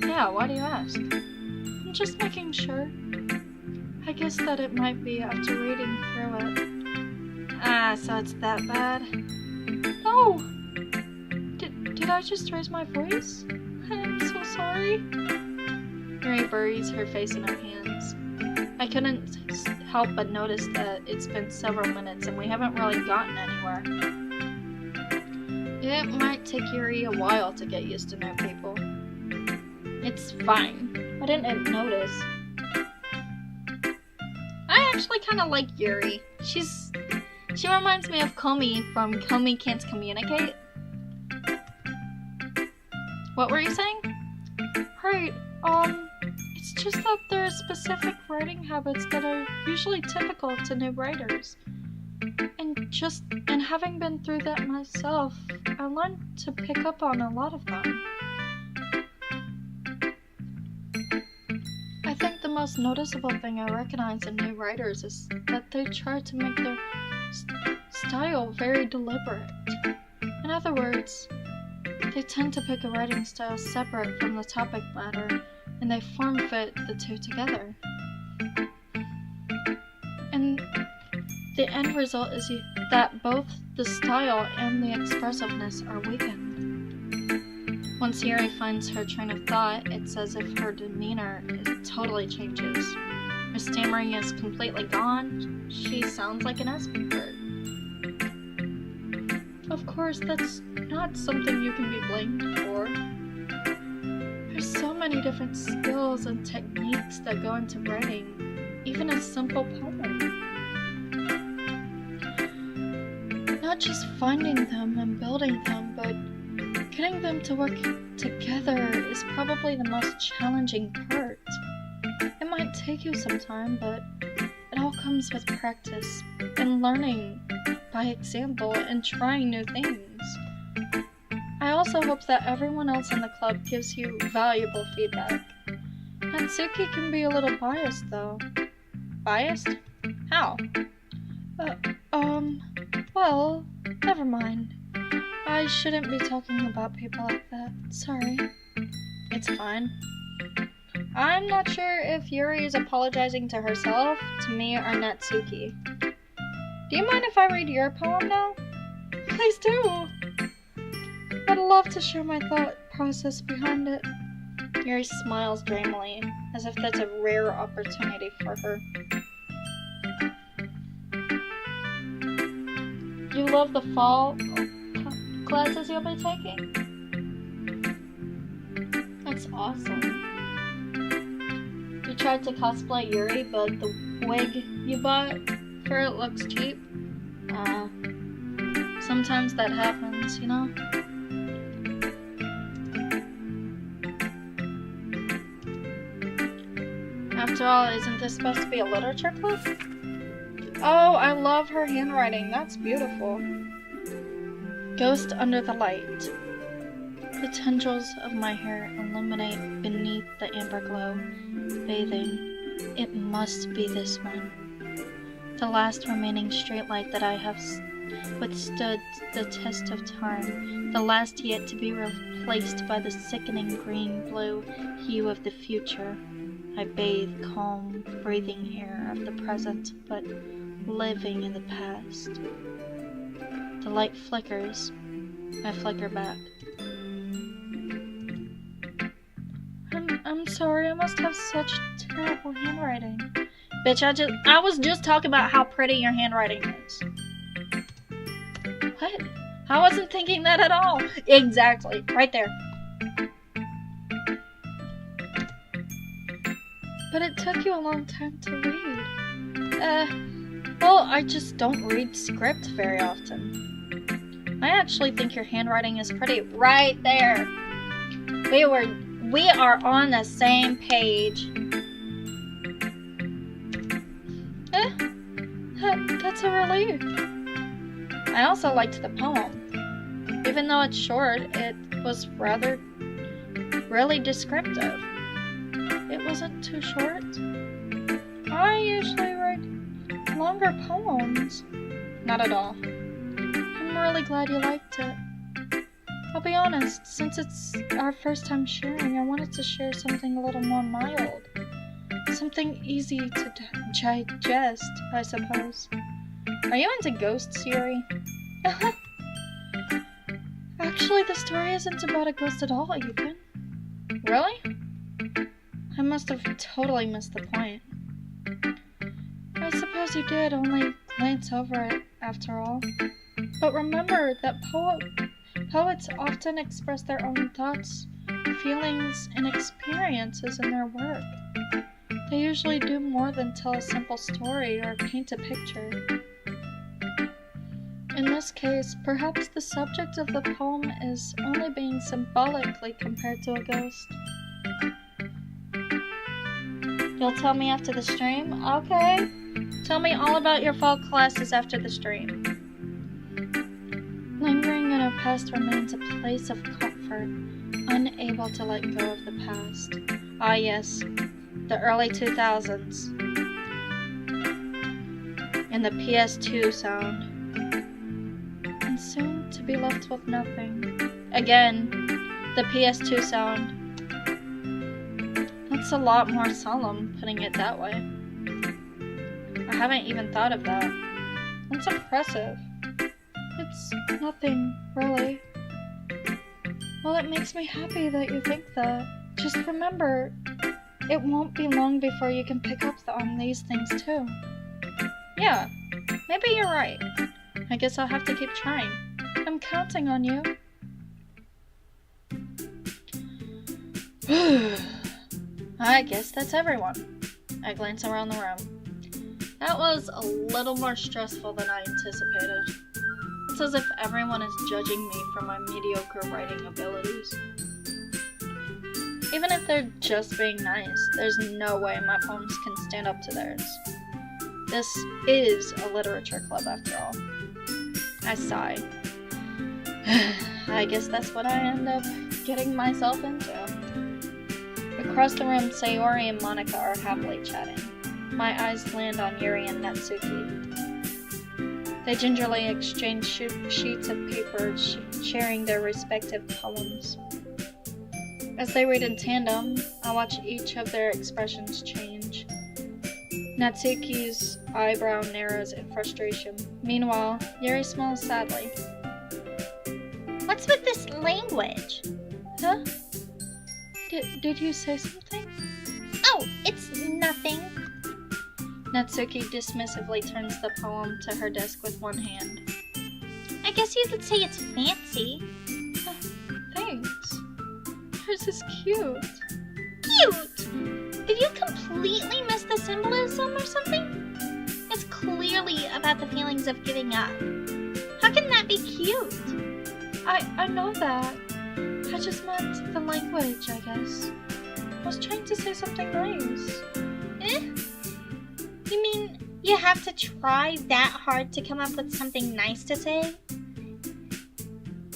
Yeah, why do you ask? I'm just making sure. I guess that it might be after reading through it. Ah, so it's that bad? No! Did I just raise my voice? I'm so sorry. Mary buries her face in her hands. I couldn't help but notice that it's been several minutes and we haven't really gotten anywhere. It might take Yuri a while to get used to new people. It's fine. I didn't notice. I actually kind of like Yuri. She reminds me of Komi from Komi Can't Communicate. What were you saying? Right, it's just that there are specific writing habits that are usually typical to new writers. And having been through that myself, I learned to pick up on a lot of them. I think the most noticeable thing I recognize in new writers is that they try to make their style very deliberate. In other words, they tend to pick a writing style separate from the topic matter, and they form-fit the two together. And the end result is that both the style and the expressiveness are weakened. Once Yuri finds her train of thought, it's as if her demeanor totally changes. Her stammering is completely gone. She sounds like an aspen bird. Of course, that's not something you can be blamed for. There's so many different skills and techniques that go into writing, even a simple poem. Not just finding them and building them, but getting them to work together is probably the most challenging part. It might take you some time, but it all comes with practice and learning by example and trying new things. I also hope that everyone else in the club gives you valuable feedback. Natsuki can be a little biased, though. Biased? How? Well, never mind. I shouldn't be talking about people like that. Sorry. It's fine. I'm not sure if Yuri is apologizing to herself, to me, or Natsuki. Do you mind if I read your poem now? Please do! I'd love to share my thought process behind it. Yuri smiles dreamily, as if that's a rare opportunity for her. You love the fall classes you'll be taking? That's awesome. You tried to cosplay Yuri, but the wig you bought for it looks cheap. Sometimes that happens, you know? After all, isn't this supposed to be a literature club? Oh, I love her handwriting. That's beautiful. Ghost under the light. The tendrils of my hair illuminate beneath the amber glow, bathing. It must be this one. The last remaining streetlight that I have withstood the test of time. The last yet to be replaced by the sickening green-blue hue of the future. I bathe calm, breathing air of the present, but living in the past. The light flickers. I flicker back. I'm sorry, I must have such terrible handwriting. Bitch, I was just talking about how pretty your handwriting is. What? I wasn't thinking that at all. Exactly. Right there. But it took you a long time to read. Well, I just don't read script very often. I actually think your handwriting is pretty. Right there. We are on the same page. That's a relief. I also liked the poem. Even though it's short, it was really descriptive. It wasn't too short. I usually write longer poems. Not at all. I'm really glad you liked it. I'll be honest, since it's our first time sharing, I wanted to share something a little more mild. Something easy to digest, I suppose. Are you into ghosts, Yuri? Actually, the story isn't about a ghost at all, Ethan. Really? I must have totally missed the point. I suppose you did only glance over it, after all. But remember that poets often express their own thoughts, feelings, and experiences in their work. They usually do more than tell a simple story or paint a picture. In this case, perhaps the subject of the poem is only being symbolically compared to a ghost. You'll tell me after the stream? Okay. Tell me all about your fall classes after the stream. Lingering in our past remains a place of comfort, unable to let go of the past. Ah yes, the early 2000s. And the PS2 sound. And soon to be left with nothing. Again, the PS2 sound. That's a lot more solemn, putting it that way. I haven't even thought of that. That's impressive. It's nothing, really. Well, it makes me happy that you think that. Just remember, it won't be long before you can pick up on these things too. Yeah, maybe you're right. I guess I'll have to keep trying. I'm counting on you. I guess that's everyone. I glance around the room. That was a little more stressful than I anticipated. It's as if everyone is judging me for my mediocre writing abilities. Even if they're just being nice, there's no way my poems can stand up to theirs. This is a literature club after all. I sigh. I guess that's what I end up getting myself into. Across the room, Sayori and Monica are happily chatting. My eyes land on Yuri and Natsuki. They gingerly exchange sheets of paper, sharing their respective poems. As they read in tandem, I watch each of their expressions change. Natsuki's eyebrow narrows in frustration. Meanwhile, Yuri smiles sadly. What's with this language? Huh? Did you say something? Oh, it's nothing. Natsuki dismissively turns the poem to her desk with one hand. I guess you could say it's fancy. Thanks. Yours is cute. Cute! Did you completely miss the symbolism or something? It's clearly about the feelings of giving up. How can that be cute? I know that. I just meant the language, I guess. I was trying to say something nice. You mean you have to try that hard to come up with something nice to say?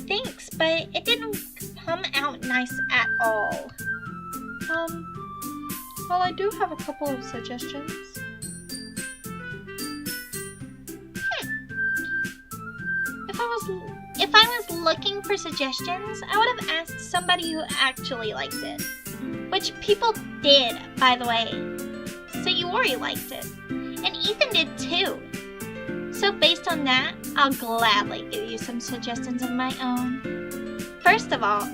Thanks, but it didn't come out nice at all. Well, I do have a couple of suggestions. If I was looking for suggestions, I would have asked somebody who actually liked it. Which people did, by the way. Sayori liked it. And Ethan did too. So based on that, I'll gladly give you some suggestions of my own. First of all,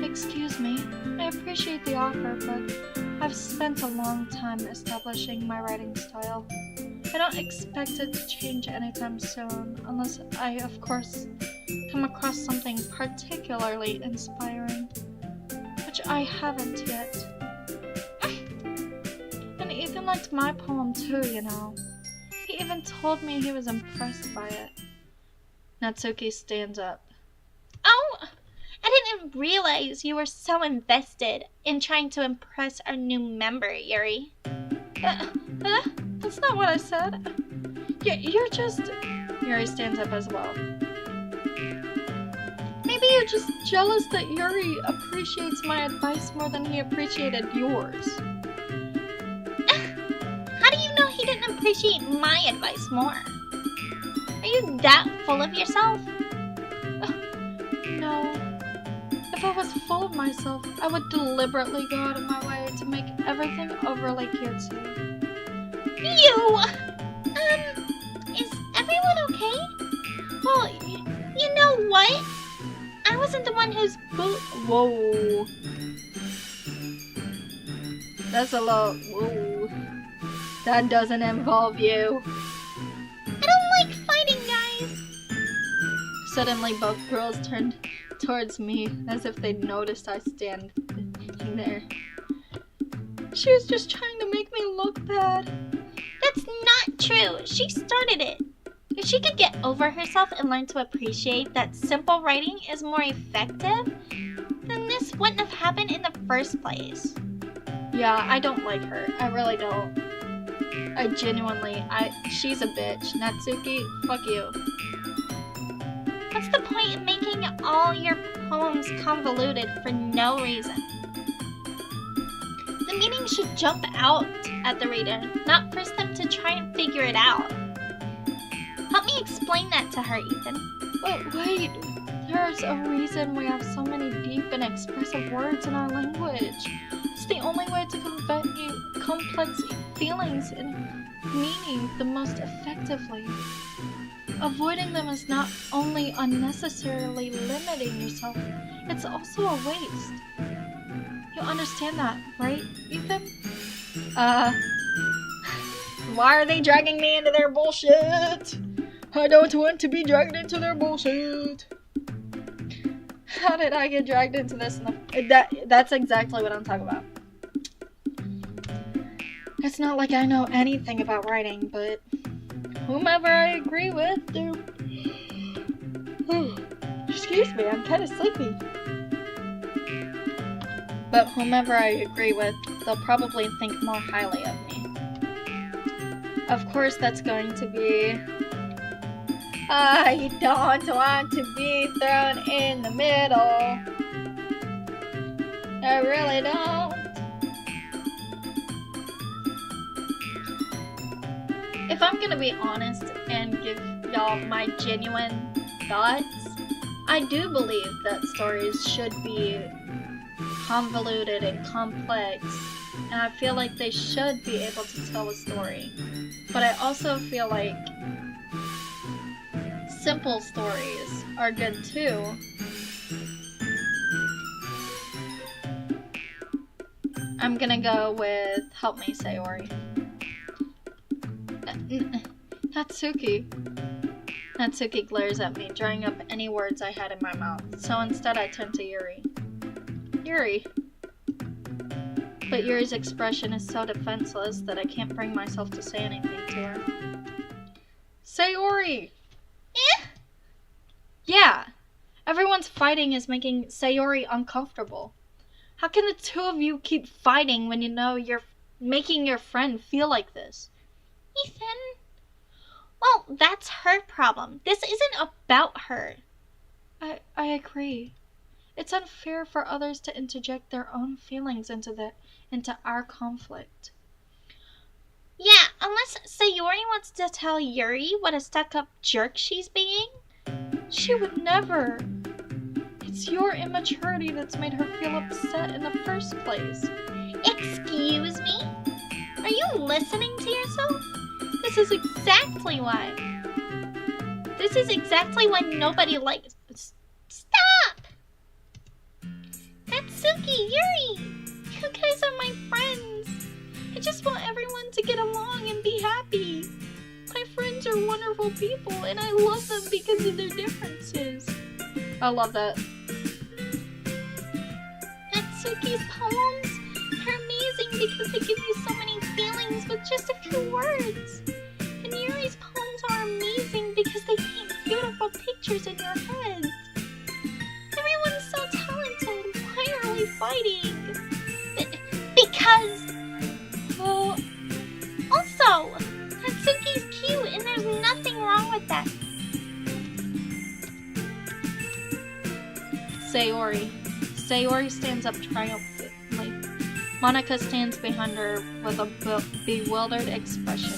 Excuse me, I appreciate the offer, but I've spent a long time establishing my writing style. I don't expect it to change anytime soon, unless I, of course, come across something particularly inspiring, which I haven't yet. And Ethan liked my poem too, you know. He even told me he was impressed by it. Natsuki stands up. oh, I didn't realize you were so invested in trying to impress our new member, Yuri. That's not what I said. You're just... Yuri stands up as well. Maybe you're just jealous that Yuri appreciates my advice more than he appreciated yours. How do you know he didn't appreciate my advice more? Are you that full of yourself? No. If I was full of myself, I would deliberately go out of my way to make everything overly cutesy. Is everyone okay? Well, you know what? I wasn't the one who's Whoa. That's a lot. Whoa. That doesn't involve you. I don't like fighting, guys. Suddenly, both girls turned towards me as if they'd noticed I stand there. She was just trying to make me look bad. That's not true. She started it. If she could get over herself and learn to appreciate that simple writing is more effective, then this wouldn't have happened in the first place. Yeah, I don't like her. I really don't. She's a bitch. Natsuki, fuck you. What's the point in making all your poems convoluted for no reason? The meaning should jump out at the reader, not force them to try and figure it out. Help me explain that to her, Ethan. Wait. There's a reason we have so many deep and expressive words in our language. It's the only way to convey complex feelings and meaning the most effectively. Avoiding them is not only unnecessarily limiting yourself, it's also a waste. You understand that, right, Ethan? Why are they dragging me into their bullshit? I don't want to be dragged into their bullshit. How did I get dragged into this? That's exactly what I'm talking about. It's not like I know anything about writing, but whomever I agree with, excuse me, I'm kind of sleepy. But whomever I agree with, they'll probably think more highly of me. Of course, that's going to be... I don't want to be thrown in the middle. I really don't. if I'm gonna be honest and give y'all my genuine thoughts, I do believe that stories should be convoluted and complex, and I feel like they should be able to tell a story. But I also feel like simple stories are good too. I'm gonna go with help me, Sayori. Natsuki. Natsuki glares at me, drying up any words I had in my mouth. So instead I turn to Yuri. Yuri. But Yuri's expression is so defenseless that I can't bring myself to say anything to her. Sayori! Eh? Yeah. Everyone's fighting is making Sayori uncomfortable. How can the two of you keep fighting when you know you're making your friend feel like this? Ethan. Well, that's her problem. This isn't about her. I agree. It's unfair for others to interject their own feelings into our conflict. Yeah, unless Sayori wants to tell Yuri what a stuck-up jerk she's being. She would never. It's your immaturity that's made her feel upset in the first place. Excuse me? Are you listening to yourself? This is exactly why nobody likes... Stop! Natsuki, Yuri! You guys are my friends. I just want everyone to get along and be happy. My friends are wonderful people, and I love them because of their differences. I love that. Natsuki's poems are amazing because they give you so many feelings with just a few words. And Yuri's poems are amazing because they paint beautiful pictures in your head. Everyone's so talented. Why are we fighting? Because... Well... Also, Natsuki's cute and there's nothing wrong with that. Sayori stands up triumphantly. Monica stands behind her with a bewildered expression.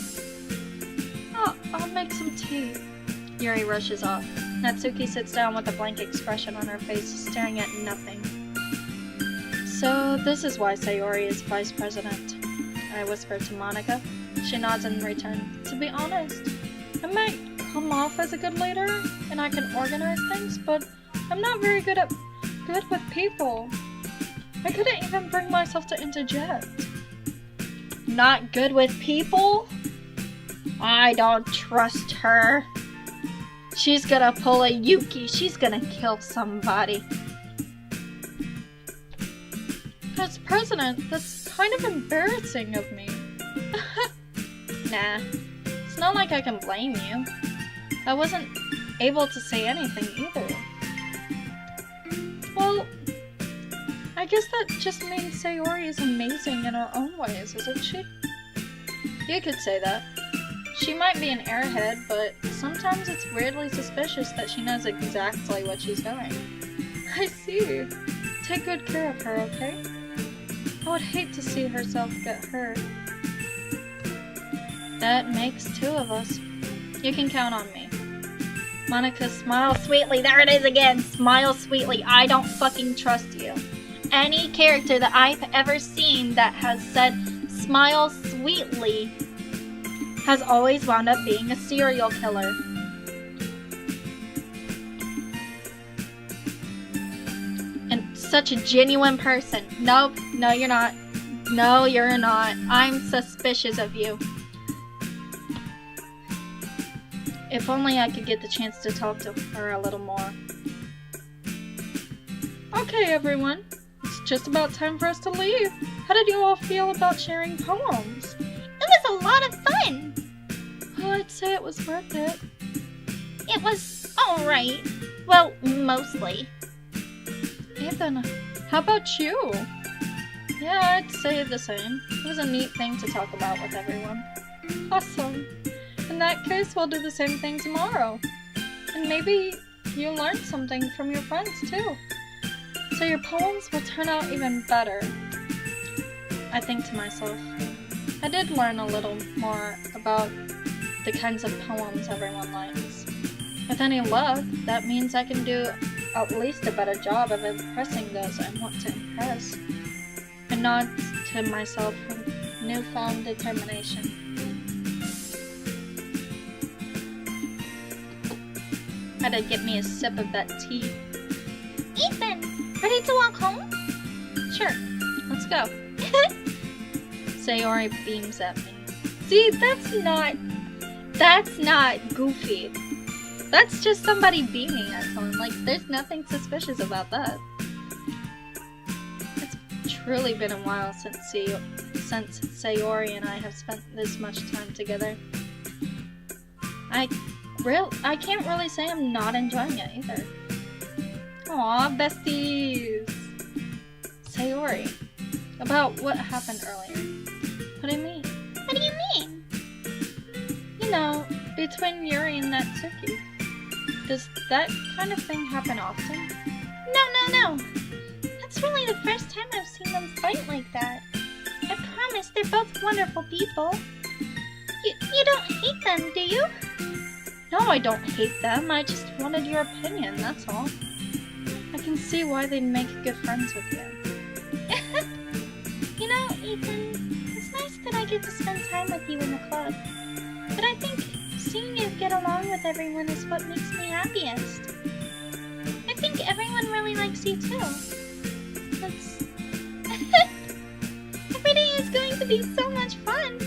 Oh, I'll make some tea. Yuri rushes off. Natsuki sits down with a blank expression on her face, staring at nothing. So this is why Sayori is vice president, I whisper to Monica. She nods in return. To be honest, I might come off as a good leader, and I can organize things, but I'm not very good with people. I couldn't even bring myself to interject. Not good with people? I don't trust her. She's gonna pull a Yuki. She's gonna kill somebody. As president, that's kind of embarrassing of me. Nah, it's not like I can blame you. I wasn't able to say anything either. Well, I guess that just means Sayori is amazing in her own ways, isn't she? You could say that. She might be an airhead, but sometimes it's weirdly suspicious that she knows exactly what she's doing. I see. Take good care of her, okay? I would hate to see herself get hurt. That makes two of us. You can count on me. Monica smiles sweetly. There it is again. Smile sweetly. I don't fucking trust you. Any character that I've ever seen that has said smile sweetly has always wound up being a serial killer. And such a genuine person. Nope, no you're not. No, you're not. I'm suspicious of you. If only I could get the chance to talk to her a little more. Okay, everyone. It's just about time for us to leave. How did you all feel about sharing poems? It was a lot of fun. Well, I'd say it was worth it. It was alright. Well, mostly. Ethan, how about you? Yeah, I'd say the same. It was a neat thing to talk about with everyone. Awesome. In that case, we'll do the same thing tomorrow. And maybe you learned something from your friends too. So your poems will turn out even better. I think to myself, I did learn a little more about the kinds of poems everyone likes. With any luck, that means I can do at least a better job of impressing those I want to impress. I nod to myself with newfound determination. Had to get me a sip of that tea. Ethan, ready to walk home? Sure, let's go. Sayori beams at me. See, that's not goofy. That's just somebody beaming at someone. Like, there's nothing suspicious about that. It's truly been a while since Sayori and I have spent this much time together. I can't really say I'm not enjoying it either. Aw, besties! Sayori, about what happened earlier. What do you mean? What do you mean? You know, between Yuri and Natsuki. Does that kind of thing happen often? No. That's really the first time I've seen them fight like that. I promise they're both wonderful people. You don't hate them, do you? No, I don't hate them. I just wanted your opinion, that's all. I can see why they'd make good friends with you. You know, Ethan, it's nice that I get to spend time with you in the club. But I think seeing you get along with everyone is what makes me happiest. I think everyone really likes you too. Every day is going to be so much fun.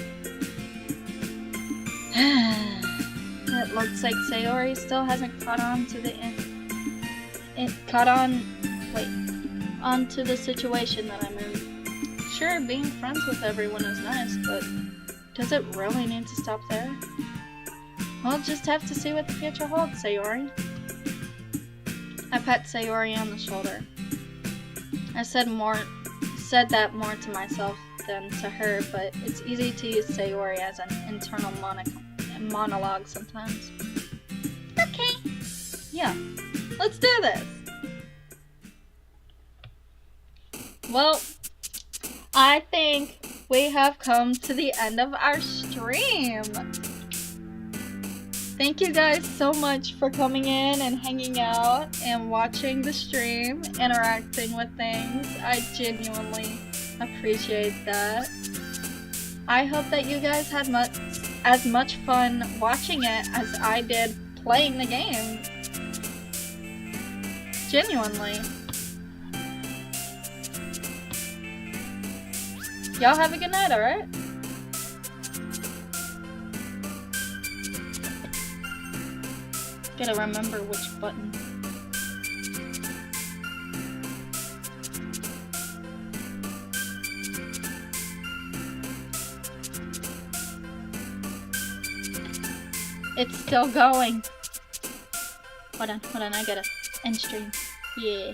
It looks like Sayori still hasn't caught on to onto the situation that I'm in. Sure, being friends with everyone is nice, but does it really need to stop there? We'll just have to see what the future holds, Sayori. I pat Sayori on the shoulder. I said that more to myself than to her, but it's easy to use Sayori as an internal monologue sometimes. Okay. Yeah, let's do this. Well, I think we have come to the end of our stream. Thank you guys so much for coming in and hanging out and watching the stream, interacting with things. I genuinely appreciate that. I hope that you guys had as much fun watching it as I did playing the game. Genuinely. Y'all have a good night, alright? Gotta remember which button. It's still going. Hold on, I gotta end stream. Yeah.